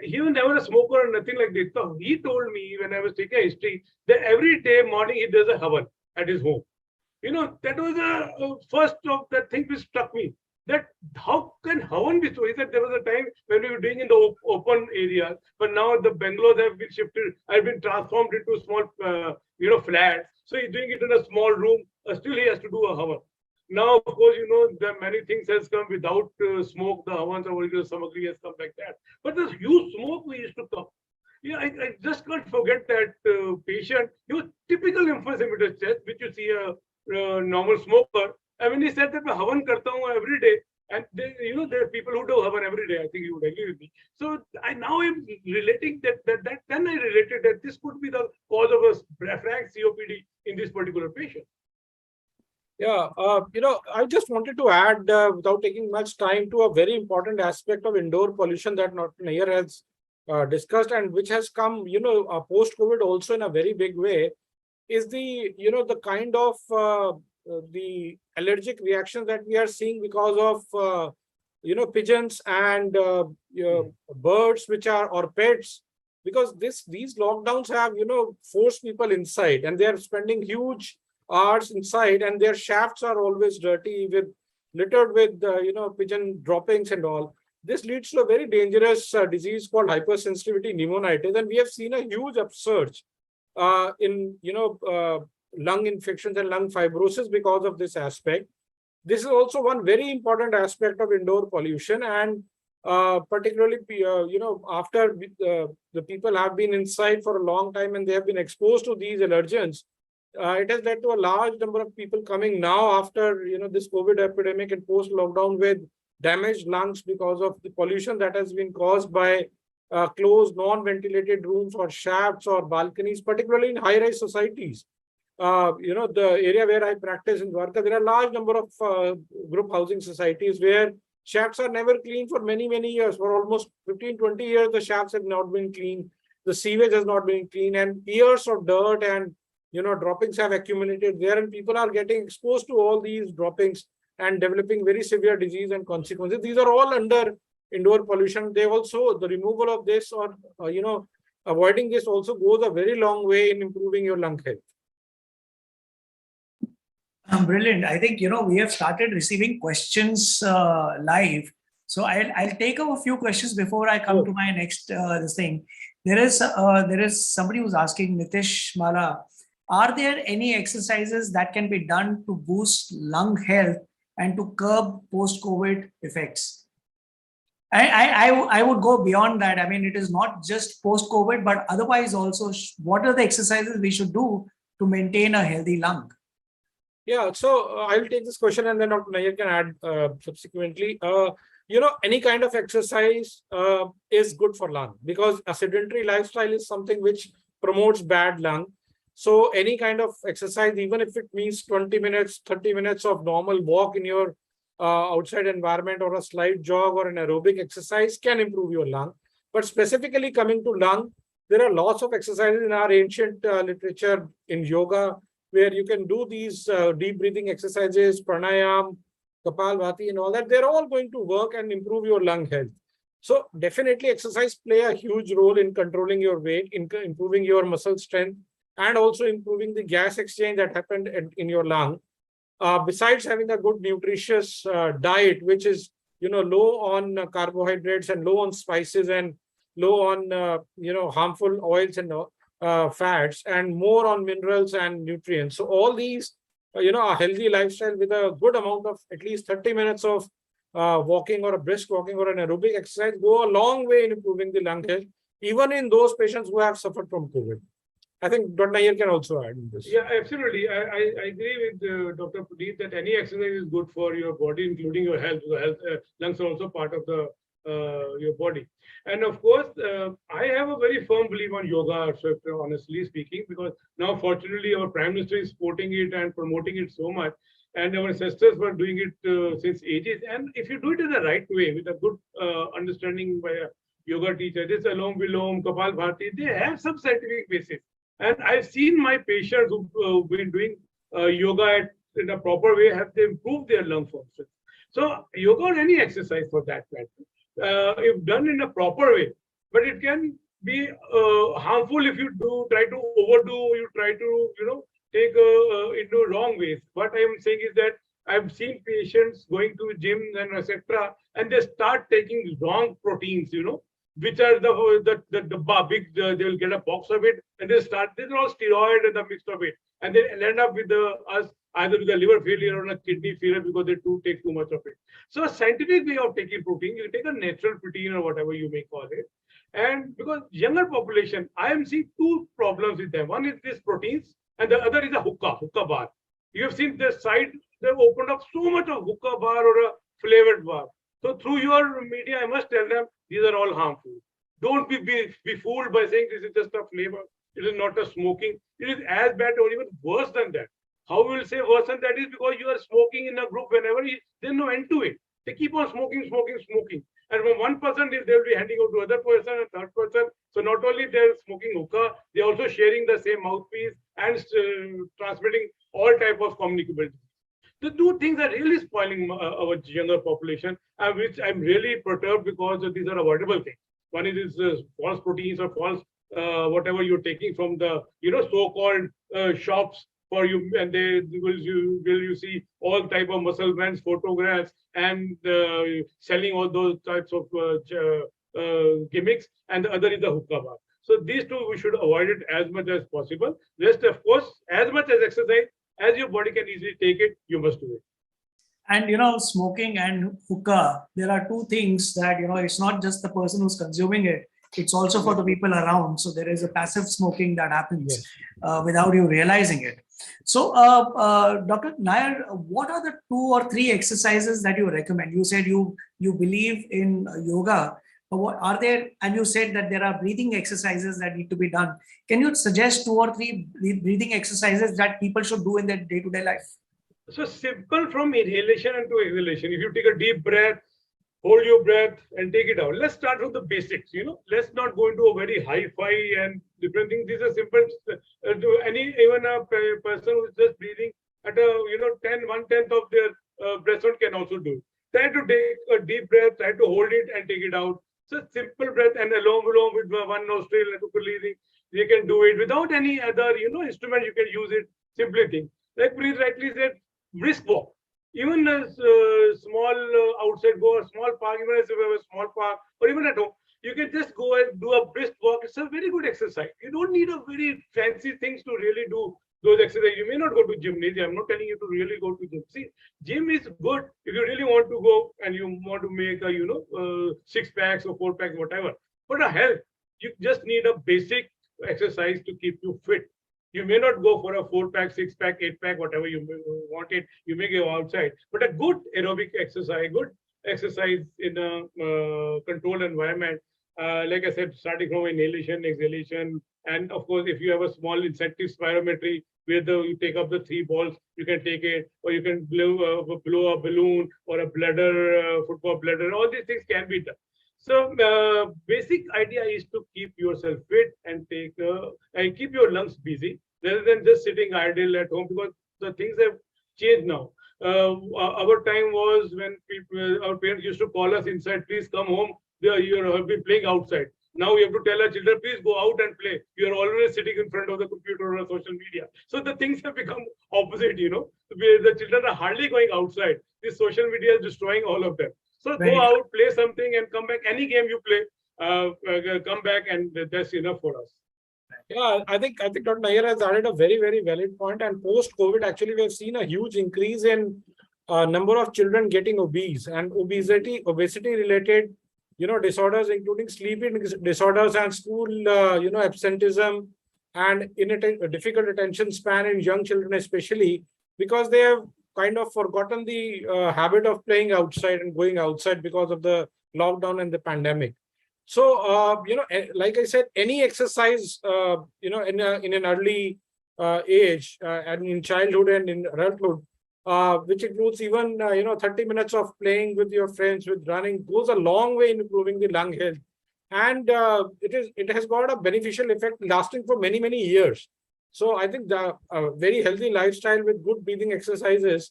he was never a smoker or nothing like that. So he told me when I was taking a history that every day morning he does a havan at his home. That was a first of the thing which struck me. That how can havan be so? He said there was a time when we were doing in the open areas, but now the bungalows have been shifted, have been transformed into small, flats. So he's doing it in a small room. Still, he has to do a havan. Now, of course, there many things has come without smoke. The havans or original samagri has come like that. But this huge smoke we used to come. Yeah, I just can't forget that patient. He was typical emphysematous chest, which you see a normal smoker. I mean, he said that I havan karta hu every day, and there are people who do havan every day. I think you would agree with me. So I now am relating that then I related that this could be the cause of a frank COPD in this particular patient. Yeah, I just wanted to add, without taking much time, to a very important aspect of indoor pollution that Dr. Nair has discussed, and which has come, post-COVID also in a very big way, is the, the kind of the allergic reactions that we are seeing because of, pigeons and birds, which are, or pets, because these lockdowns have, forced people inside, and they are spending huge hours inside, and their shafts are always dirty, littered with pigeon droppings and all. This leads to a very dangerous disease called hypersensitivity pneumonitis, and we have seen a huge upsurge in lung infections and lung fibrosis because of this aspect. This is also one very important aspect of indoor pollution, and particularly after the people have been inside for a long time and they have been exposed to these allergens. It has led to a large number of people coming now after this COVID epidemic and post lockdown with damaged lungs because of the pollution that has been caused by closed non-ventilated rooms or shafts or balconies, particularly in high-rise societies. The area where I practice in Dwarka, there are a large number of group housing societies where shafts are never cleaned for many, many years. For almost 15, 20 years, the shafts have not been cleaned. The sewage has not been cleaned, and years of dirt and droppings have accumulated there, and people are getting exposed to all these droppings and developing very severe disease and consequences. These are all under indoor pollution. They also, the removal of this or, avoiding this also goes a very long way in improving your lung health. Brilliant. I think, we have started receiving questions live. So I'll take up a few questions before I come to my next this thing. There is somebody who's asking, Nitish Mala, are there any exercises that can be done to boost lung health and to curb post-COVID effects? I would go beyond that. I mean, it is not just post-COVID, but otherwise also, what are the exercises we should do to maintain a healthy lung? Yeah, so I'll take this question and then Dr. Nair can add subsequently. Any kind of exercise is good for lung, because a sedentary lifestyle is something which promotes bad lung. So any kind of exercise, even if it means 20 minutes, 30 minutes of normal walk in your outside environment, or a slight jog or an aerobic exercise, can improve your lung. But specifically coming to lung, there are lots of exercises in our ancient literature in yoga, where you can do these deep breathing exercises, pranayam, kapalbhati and all that. They're all going to work and improve your lung health. So definitely exercise play a huge role in controlling your weight, in improving your muscle strength, and also improving the gas exchange that happened in your lung. Besides having a good nutritious diet, which is low on carbohydrates and low on spices and low on harmful oils and fats, and more on minerals and nutrients. So all these, a healthy lifestyle with a good amount of at least 30 minutes of walking or a brisk walking or an aerobic exercise go a long way in improving the lung health, even in those patients who have suffered from COVID. I think Dr. Nair can also add in this. Yeah, absolutely. I agree with Dr. Pradeep that any exercise is good for your body, including your health. The health lungs are also part of the your body. And of course, I have a very firm belief on yoga, so honestly speaking, because now fortunately our Prime Minister is supporting it and promoting it so much. And our ancestors were doing it since ages. And if you do it in the right way, with a good understanding by a yoga teacher, this Alom Vilom, Kapal Bharti, they have some scientific basis. And I've seen my patients who've been doing yoga in a proper way, have they improved their lung function. So yoga or any exercise for that matter, if done in a proper way, but it can be harmful if you do try to overdo, you try to, take into wrong ways. What I'm saying is that I've seen patients going to gyms and etc., and they start taking wrong proteins, which are the big, they will get a box of it, and these are all steroid and the mix of it, and they end up with us either with a liver failure or a kidney failure because they take too much of it. So a scientific way of taking protein, you take a natural protein or whatever you may call it. And because younger population, I am seeing two problems with them. One is these proteins, and the other is a hookah bar. You have seen the side, they've opened up so much of hookah bar or a flavored bar. So through your media, I must tell them these are all harmful. Don't be fooled by saying this is just a flavor. It is not a smoking. It is as bad or even worse than that. How we will say worse than that is because you are smoking in a group whenever there's no end to it. They keep on smoking. And from one person, they'll be handing out to other person and third person. So not only they're smoking hookah, they're also sharing the same mouthpiece and transmitting all type of communicable disease. The two things are really spoiling our younger population, which I'm really perturbed because these are avoidable things. One is false proteins or false whatever you're taking from the so-called shops for you, and they will you see all type of muscle men's photographs and selling all those types of gimmicks, and the other is the hookah bar. So these two we should avoid it as much as possible. Rest, of course, as much as exercise as your body can easily take it, you must do it. And smoking and hookah, there are two things that it's not just the person who's consuming it, it's also for the people around. So there is a passive smoking that happens without you realizing it. So Dr. Nair, what are the 2 or 3 exercises that you recommend? You said you believe in yoga. What are there? And you said that there are breathing exercises that need to be done. Can you suggest 2 or 3 breathing exercises that people should do in their day-to-day life? So simple from inhalation and to exhalation. If you take a deep breath, hold your breath and take it out. Let's start from the basics. Let's not go into a very hi-fi and different things. These are simple. Even a person who's just breathing at a 1/10 of their breath can also do it. Try to take a deep breath. Try to hold it and take it out. So simple breath and along with one nostril and breathing. You can do it without any other instrument. You can use it. Simply think. Like Preet rightly said, brisk walk. Even a small outside go, a small park, even if you have a small park, or even at home, you can just go and do a brisk walk. It's a very good exercise. You don't need a very fancy things to really do those exercises. You may not go to gymnasium. I'm not telling you to really go to gym. See, gym is good if you really want to go and you want to make a 6 packs or 4 packs, whatever. For a health, you just need a basic exercise to keep you fit. You may not go for a 4-pack, 6-pack, 8-pack, whatever you want it. You may go outside, but a good aerobic exercise, good exercise in a controlled environment. Like I said, starting from inhalation, exhalation, and of course, if you have a small incentive spirometry where you take up the 3 balls, you can take it, or you can blow a balloon or a bladder, football bladder. All these things can be done. So basic idea is to keep yourself fit and keep your lungs busy rather than just sitting idle at home, because the things have changed now. Our time was when our parents used to call us inside, please come home. You have been playing outside. Now we have to tell our children, please go out and play. You are always sitting in front of the computer or social media. So the things have become opposite, The children are hardly going outside. This social media is destroying all of them. So go out, play something and come back. Any game you play, come back, and that's enough for us. Yeah, I think Dr. Nair has added a very, very valid point. And post-COVID, actually, we have seen a huge increase in number of children getting obese, and obesity-related, disorders, including sleeping disorders and school, absenteeism, and a difficult attention span in young children, especially because they have kind of forgotten the habit of playing outside and going outside because of the lockdown and the pandemic. So, like I said, any exercise, in an early age and in childhood and in adulthood, which includes even 30 minutes of playing with your friends, with running, goes a long way in improving the lung health, and it has got a beneficial effect lasting for many years. So I think the very healthy lifestyle with good breathing exercises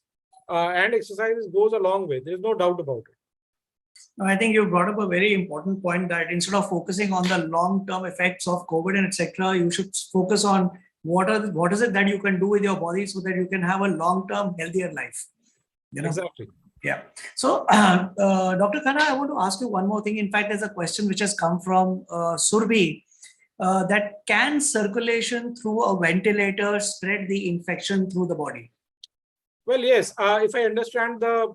and exercises goes a long way. There's no doubt about it. No, I think you brought up a very important point that instead of focusing on the long-term effects of COVID and etc., you should focus on what is it that you can do with your body so that you can have a long-term healthier life. Exactly. Yeah. So, Dr. Khanna, I want to ask you one more thing. In fact, there's a question which has come from Surbi that can circulation through a ventilator spread the infection through the body? Well, yes. If I understand the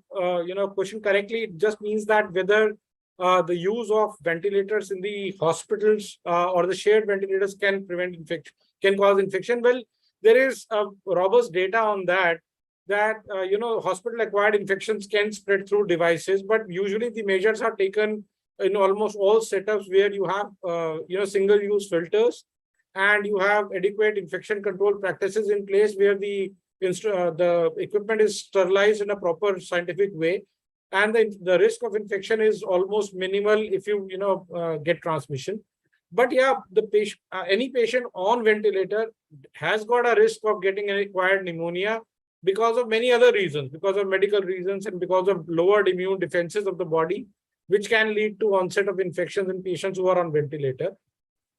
question correctly, it just means that whether the use of ventilators in the hospitals or the shared ventilators can prevent infection, can cause infection. Well, there is robust data on that. Hospital-acquired infections can spread through devices, but usually the measures are taken in almost all setups where you have single-use filters and you have adequate infection control practices in place where the equipment is sterilized in a proper scientific way, and the risk of infection is almost minimal if you get transmission. But yeah, the patient, any patient on ventilator has got a risk of getting an acquired pneumonia because of many other reasons, because of medical reasons and because of lowered immune defenses of the body, which can lead to onset of infections in patients who are on ventilator.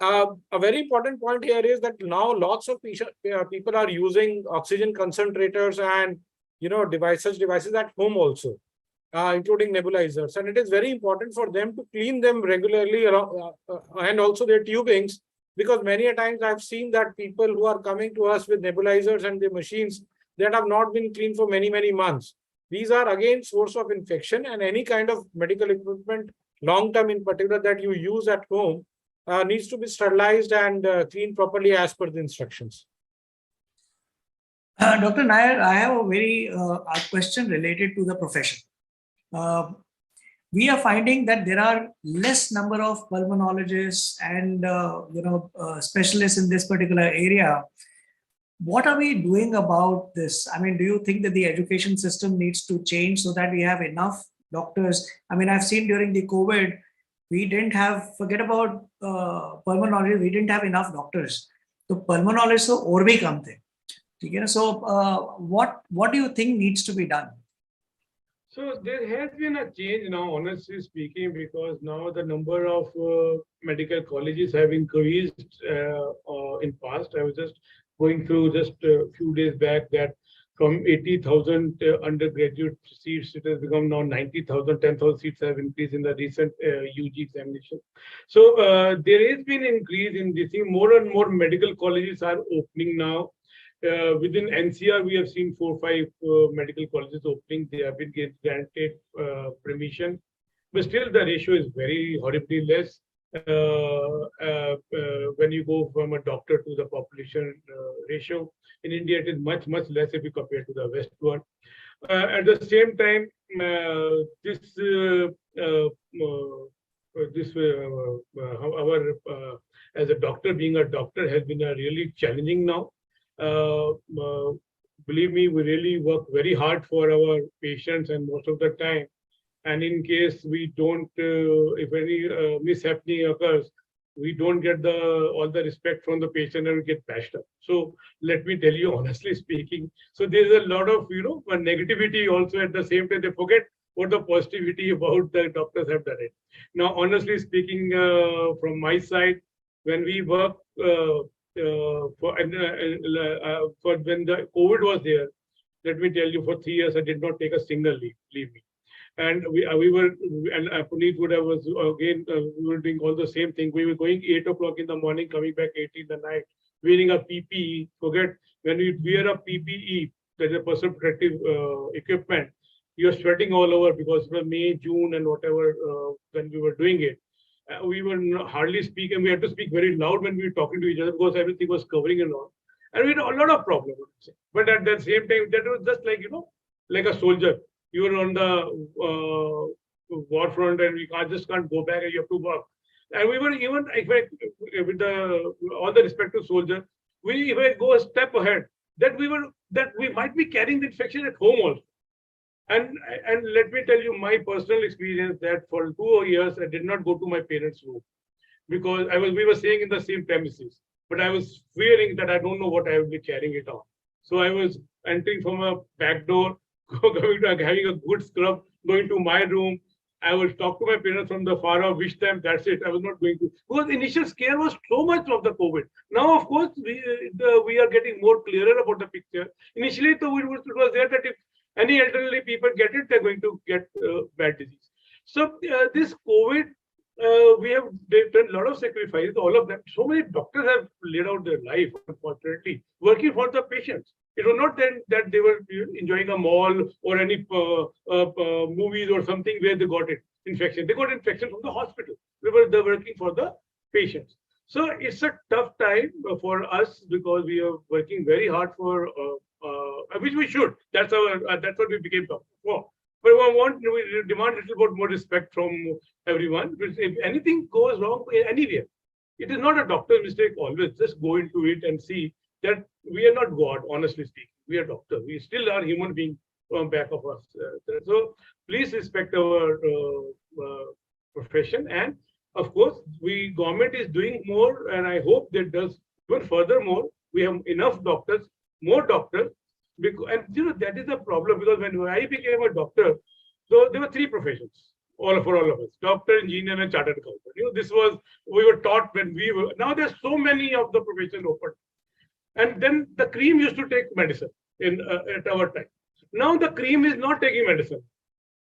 A very important point here is that now lots of people are using oxygen concentrators and devices at home also, including nebulizers, and it is very important for them to clean them regularly and also their tubings, because many a times I've seen that people who are coming to us with nebulizers and the machines that have not been cleaned for many months. These are again source of infection, and any kind of medical equipment, long term in particular, that you use at home needs to be sterilized and cleaned properly as per the instructions. Dr. Nair, I have a very question related to the profession. We are finding that there are less number of pulmonologists and specialists in this particular area. What are we doing about this? I mean, do you think that the education system needs to change so that we have enough doctors? I mean, I've seen during the COVID, we didn't have, forget about pulmonology, we didn't have enough doctors. So pulmonologists so और भी कम थे. So what do you think needs to be done? So there has been a change now, honestly speaking, because now the number of medical colleges have increased in past. I was just going through just a few days back that from 80,000 undergraduate seats, it has become now 90,000, 10,000 seats have increased in the recent UG examination. So there has been an increase in this thing. More and more medical colleges are opening now. Within NCR, we have seen 4 or 5 medical colleges opening. They have been granted permission, but still the ratio is very horribly less. When you go from a doctor to the population ratio, in India it is much less if you compare to the West world. At the same time, as a doctor, being a doctor has been a really challenging now. Believe me, we really work very hard for our patients, and most of the time. And in case we don't, if any mishappening occurs, we don't get all the respect from the patient and we get bashed up. So let me tell you, honestly speaking, so there's a lot of negativity also at the same time. They forget what the positivity about the doctors have done it. Now, honestly speaking, from my side, when we work for when the COVID was there, let me tell you, for 3 years I did not take a single leave. Believe me. And we were, and Puneet would have was again, we were doing all the same thing. We were going 8 o'clock in the morning, coming back 8 in the night, wearing a PPE. Forget, when we wear a PPE, that is a personal protective equipment, you're sweating all over because it was May, June, and whatever when we were doing it. We were hardly speak, and we had to speak very loud when we were talking to each other because everything was covering and all. And we had a lot of problems. But at the same time, that was just like, like a soldier. You were on the war front and you just can't go back and you have to work. And we were even, with all the respect to soldiers, we even go a step ahead that we might be carrying the infection at home also. And let me tell you my personal experience that for 2 years I did not go to my parents' room because we were staying in the same premises, but I was fearing that I don't know what I will be carrying it on. So I was entering from a back door, going to having a good scrub, going to my room. I will talk to my parents from the far off, wish them that's it. I was not going to, because initial scare was so much of the COVID. Now, of course, we are getting more clearer about the picture. Initially, though, it was there that if any elderly people get it, they're going to get bad disease. So this COVID, we have done a lot of sacrifices, all of them. So many doctors have laid out their life, unfortunately, working for the patients. It was not then that they were enjoying a mall or any movies or something where they got it infection. They got infection from the hospital. They're working for the patients. So it's a tough time for us because we are working very hard for which we should. That's what we became doctors for. But we demand a little bit more respect from everyone. Because if anything goes wrong anywhere, it is not a doctor's mistake always. Just go into it and see that we are not God, honestly speaking. We are doctors. We still are human beings from back of us. So please respect our profession. And of course, government is doing more, and I hope that does even furthermore. We have enough doctors, more doctors. And that is the problem, because when I became a doctor, so there were three professions, for all of us: doctor, engineer, and chartered accountant. This was we were taught when we were. Now there's so many of the professions open, and then the cream used to take medicine at our time. Now the cream is not taking medicine;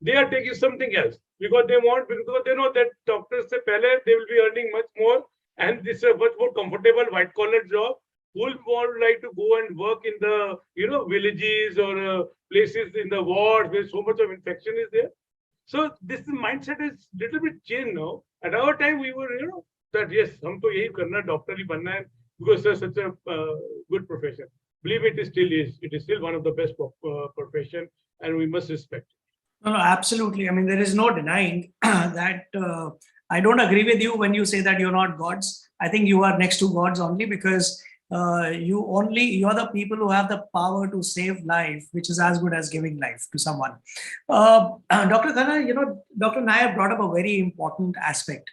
they are taking something else because they know that doctors say they will be earning much more, and this is a much more comfortable white collar job. Who would like to go and work in the villages or places in the wards where so much of infection is there? So this mindset is little bit changed now. At our time, we were that yes, hum to yahi karna, doctor hi banna hai, because it's such a good profession. Believe it still is. It is still one of the best profession, and we must respect it. No, absolutely. I mean, there is no denying that. I don't agree with you when you say that you're not gods. I think you are next to gods only, because you're the people who have the power to save life, which is as good as giving life to someone. Dr. Khanna, Dr. Nair brought up a very important aspect.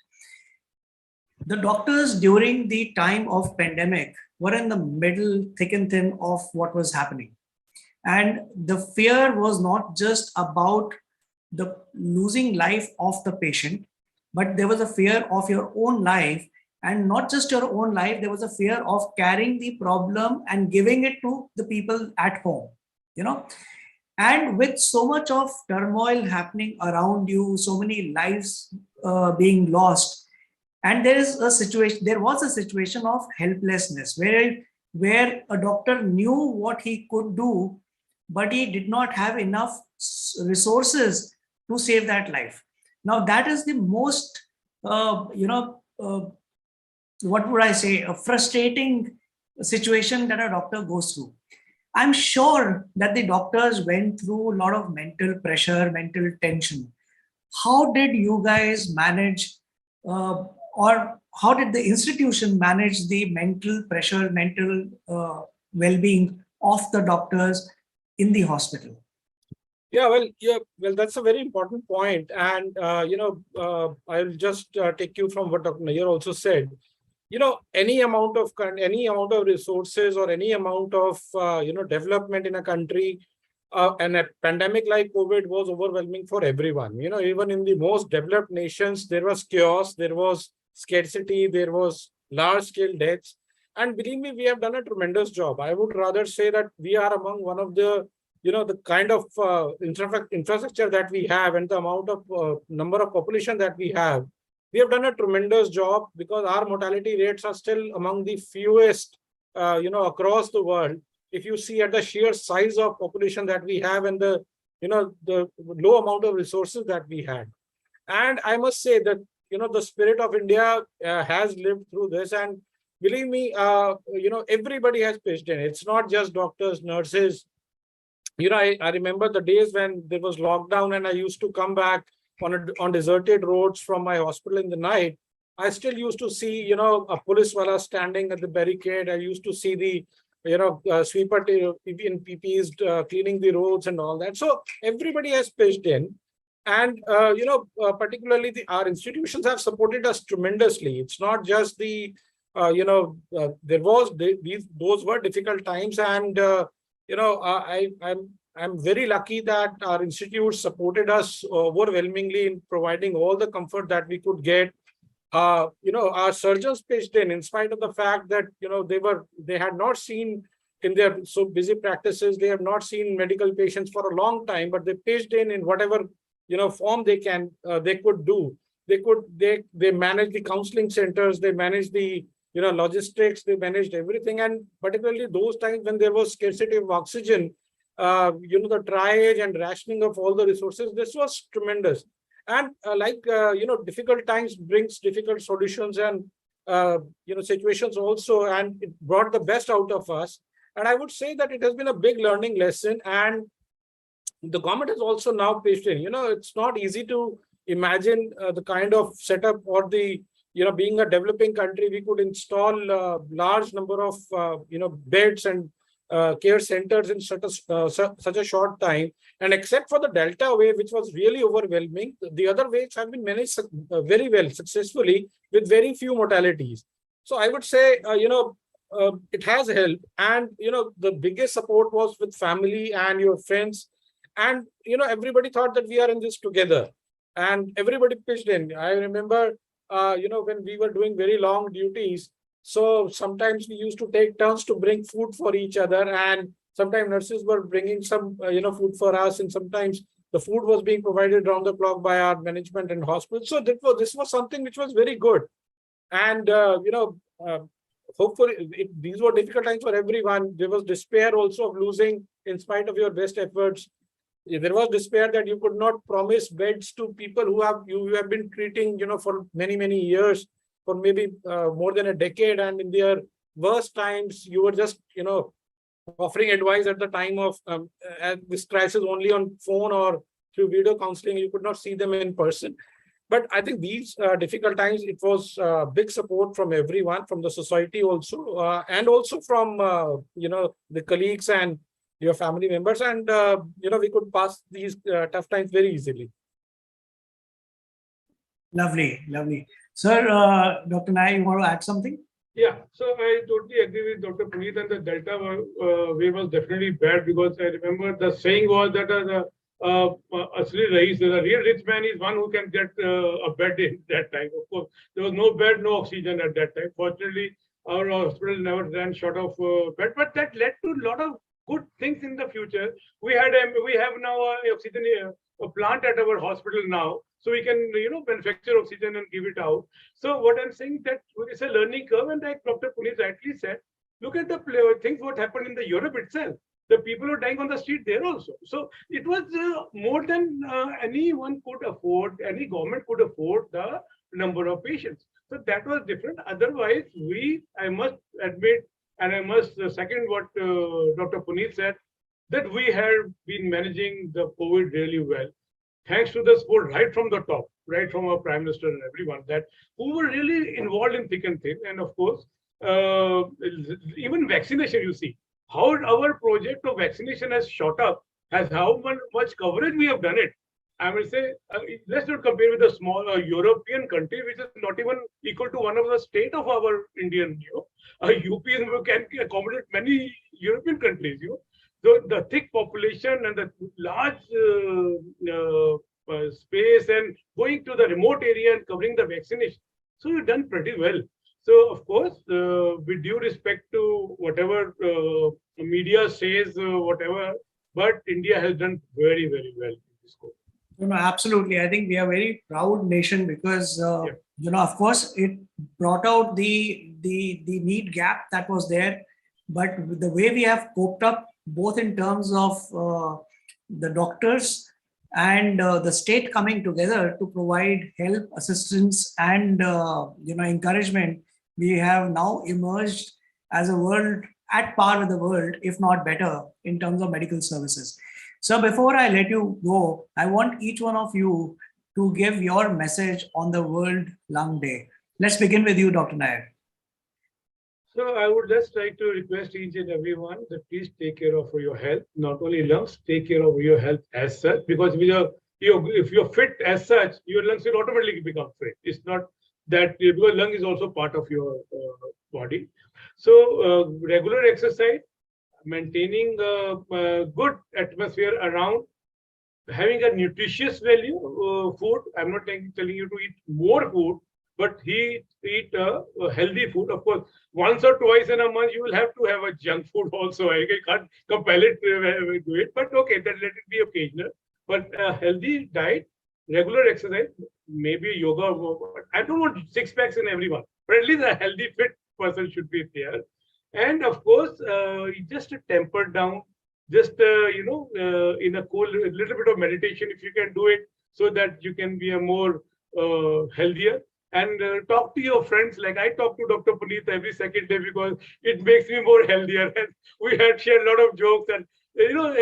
The doctors during the time of pandemic were in the middle, thick and thin of what was happening. And the fear was not just about the losing life of the patient, but there was a fear of your own life. And not just your own life, there was a fear of carrying the problem and giving it to the people at home, And with so much of turmoil happening around you, so many lives being lost, and there was a situation of helplessness where a doctor knew what he could do, but he did not have enough resources to save that life. Now, that is the most, what would I say, a frustrating situation that a doctor goes through. I'm sure that the doctors went through a lot of mental pressure, mental tension. How did you guys manage, or how did the institution manage the mental pressure, mental well-being of the doctors in the hospital? Well, that's a very important point. And, I'll just take you from what Dr. Nair also said. Any amount of resources or any amount of development in a country, and a pandemic like COVID was overwhelming for everyone. Even in the most developed nations, there was chaos, there was scarcity, there was large-scale deaths. And believe me, we have done a tremendous job. I would rather say that we are among one of the the kind of infrastructure that we have and the amount of number of population that we have. We have done a tremendous job because our mortality rates are still among the fewest, across the world. If you see at the sheer size of population that we have and the low amount of resources that we had. And I must say that the spirit of India has lived through this. And believe me, everybody has pitched in. It's not just doctors, nurses. I remember the days when there was lockdown and I used to come back on deserted roads from my hospital in the night. I still used to see, a police wala standing at the barricade. I used to see the, sweeper in PPs cleaning the roads and all that. So everybody has pitched in. And, particularly our institutions have supported us tremendously. It's not just the, those were difficult times. And, I'm very lucky that our institute supported us overwhelmingly in providing all the comfort that we could get. Our surgeons pitched in spite of the fact that, they had not seen in their so busy practices, they have not seen medical patients for a long time, but they pitched in whatever, form they could do. They managed the counseling centers, they managed the, logistics, they managed everything. And particularly those times when there was scarcity of oxygen, the triage and rationing of all the resources, this was tremendous. And difficult times brings difficult solutions and, situations also, and it brought the best out of us. And I would say that it has been a big learning lesson. And the government has also now pitched in. It's not easy to imagine the kind of setup or the, being a developing country, we could install a large number of, beds and care centers in such a short time. And except for the Delta wave, which was really overwhelming, the other waves have been managed very well, successfully, with very few mortalities. So I would say, it has helped. And, the biggest support was with family and your friends. And, everybody thought that we are in this together. And everybody pitched in. I remember, when we were doing very long duties, so sometimes we used to take turns to bring food for each other, and sometimes nurses were bringing some, food for us, and sometimes the food was being provided round the clock by our management and hospital. So this was something which was very good. And, hopefully these were difficult times for everyone. There was despair also of losing in spite of your best efforts. There was despair that you could not promise beds to people who you have been treating, for many, many years, for maybe more than a decade. And in their worst times, you were just, offering advice at the time of at this crisis only on phone or through video counseling. You could not see them in person. But I think these difficult times, it was big support from everyone, from the society also, and also from, the colleagues and your family members. And, we could pass these tough times very easily. Lovely, lovely. Sir, Dr. Nair, you want to add something? Yeah, so I totally agree with Dr. Puneet, and the Delta wave was definitely bad, because I remember the saying was that Asli Rais, the real rich man, is one who can get a bed in that time. Of course, there was no bed, no oxygen at that time. Fortunately, our hospital never ran short of bed, but that led to a lot of good things in the future. We have now an oxygen a plant at our hospital now, so we can manufacture oxygen and give it out. So what I'm saying, that it's a learning curve, and like Dr. Puneet rightly said, look at the things what happened in the Europe itself. The people are dying on the street there also. So it was more than anyone could afford, any government could afford the number of patients. So that was different. Otherwise, I must admit, and I must second what Dr. Puneet said, that we have been managing the COVID really well, thanks to the support right from the top, right from our Prime Minister and everyone, that who were really involved in thick and thin. And of course, even vaccination, you see, how our project of vaccination has shot up, has how much coverage we have done it. I will say, let's not compare with a small European country, which is not even equal to one of the state of our Indian, UP can accommodate many European countries, So the thick population and the large space and going to the remote area and covering the vaccination. So we've done pretty well. So of course, with due respect to whatever media says, whatever, but India has done very, very well in this scope. No, absolutely. I think we are a very proud nation because, of course, it brought out the need gap that was there. But the way we have coped up, both in terms of the doctors and the state coming together to provide help, assistance, and encouragement, we have now emerged as a world at par with the world, if not better, in terms of medical services. So before I let you go, I want each one of you to give your message on the World Lung Day. Let's begin with you, Dr. Nair. So I would just like to request each and everyone that please take care of your health, not only lungs, take care of your health as such, because if you're fit as such, your lungs will automatically become fit. It's not that, because lung is also part of your body. So regular exercise, maintaining a good atmosphere around, having a nutritious value food. I'm not telling you to eat more food, but eat healthy food. Of course, once or twice in a month, you will have to have a junk food also. I can't compel it to it, but okay, then let it be occasional. But a healthy diet, regular exercise, maybe yoga. I don't want six packs in everyone, but at least a healthy, fit person should be there. And of course, just a tempered down, just in a cool, a little bit of meditation if you can do it, so that you can be a more healthier. And talk to your friends. Like I talk to Dr. Puneet every second day because it makes me more healthier. And we had shared a lot of jokes. And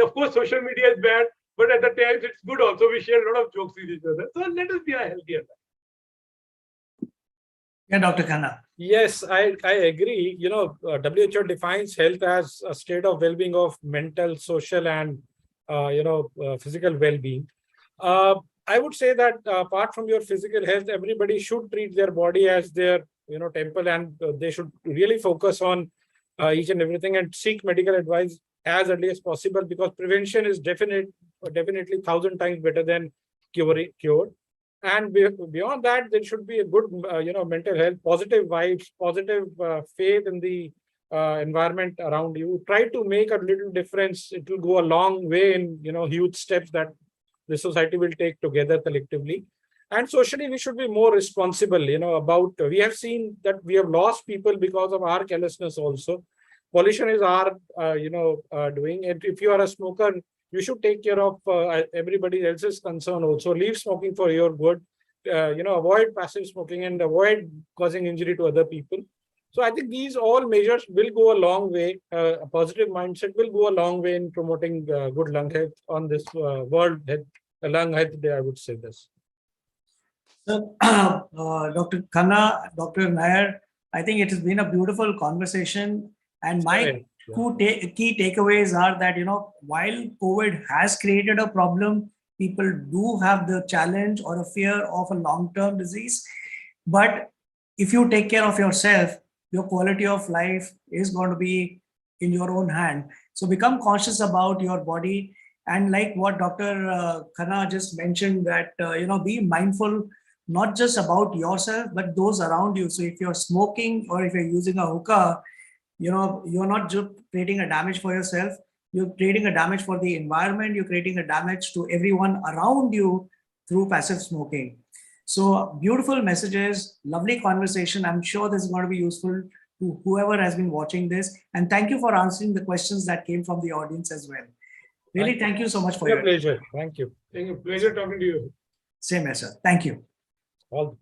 of course, social media is bad, but at the times it's good also. We share a lot of jokes with each other. So let us be a healthier life. Yeah, Dr. Khanna. Yes, I agree. WHO defines health as a state of well-being of mental, social, and physical well-being. I would say that apart from your physical health, everybody should treat their body as their temple, and they should really focus on each and everything and seek medical advice as early as possible, because prevention is definitely 1,000 times better than cure. And beyond that, there should be a good mental health, positive vibes, positive faith in the environment around you. Try to make a little difference. It will go a long way in huge steps that the society will take together collectively. And socially, we should be more responsible, we have seen that we have lost people because of our carelessness also. Pollution is our, doing. And if you are a smoker, you should take care of everybody else's concern also. Leave smoking for your good, avoid passive smoking and avoid causing injury to other people. So I think these all measures will go a long way. A positive mindset will go a long way in promoting good lung health on this World Lung Health Day, I would say this. So, Dr. Khanna, Dr. Nair, I think it has been a beautiful conversation. And my key takeaways are that, while COVID has created a problem, people do have the challenge or a fear of a long-term disease. But if you take care of yourself, your quality of life is going to be in your own hand. So become conscious about your body. And like what Dr. Khanna just mentioned, that, be mindful, not just about yourself, but those around you. So if you're smoking or if you're using a hookah, you're not just creating a damage for yourself, you're creating a damage for the environment, you're creating a damage to everyone around you through passive smoking. So beautiful messages, lovely conversation. I'm sure this is going to be useful to whoever has been watching this. And thank you for answering the questions that came from the audience as well. Really, thank you so much for your pleasure. Thank you. Pleasure talking to you. Same as sir. Thank you. All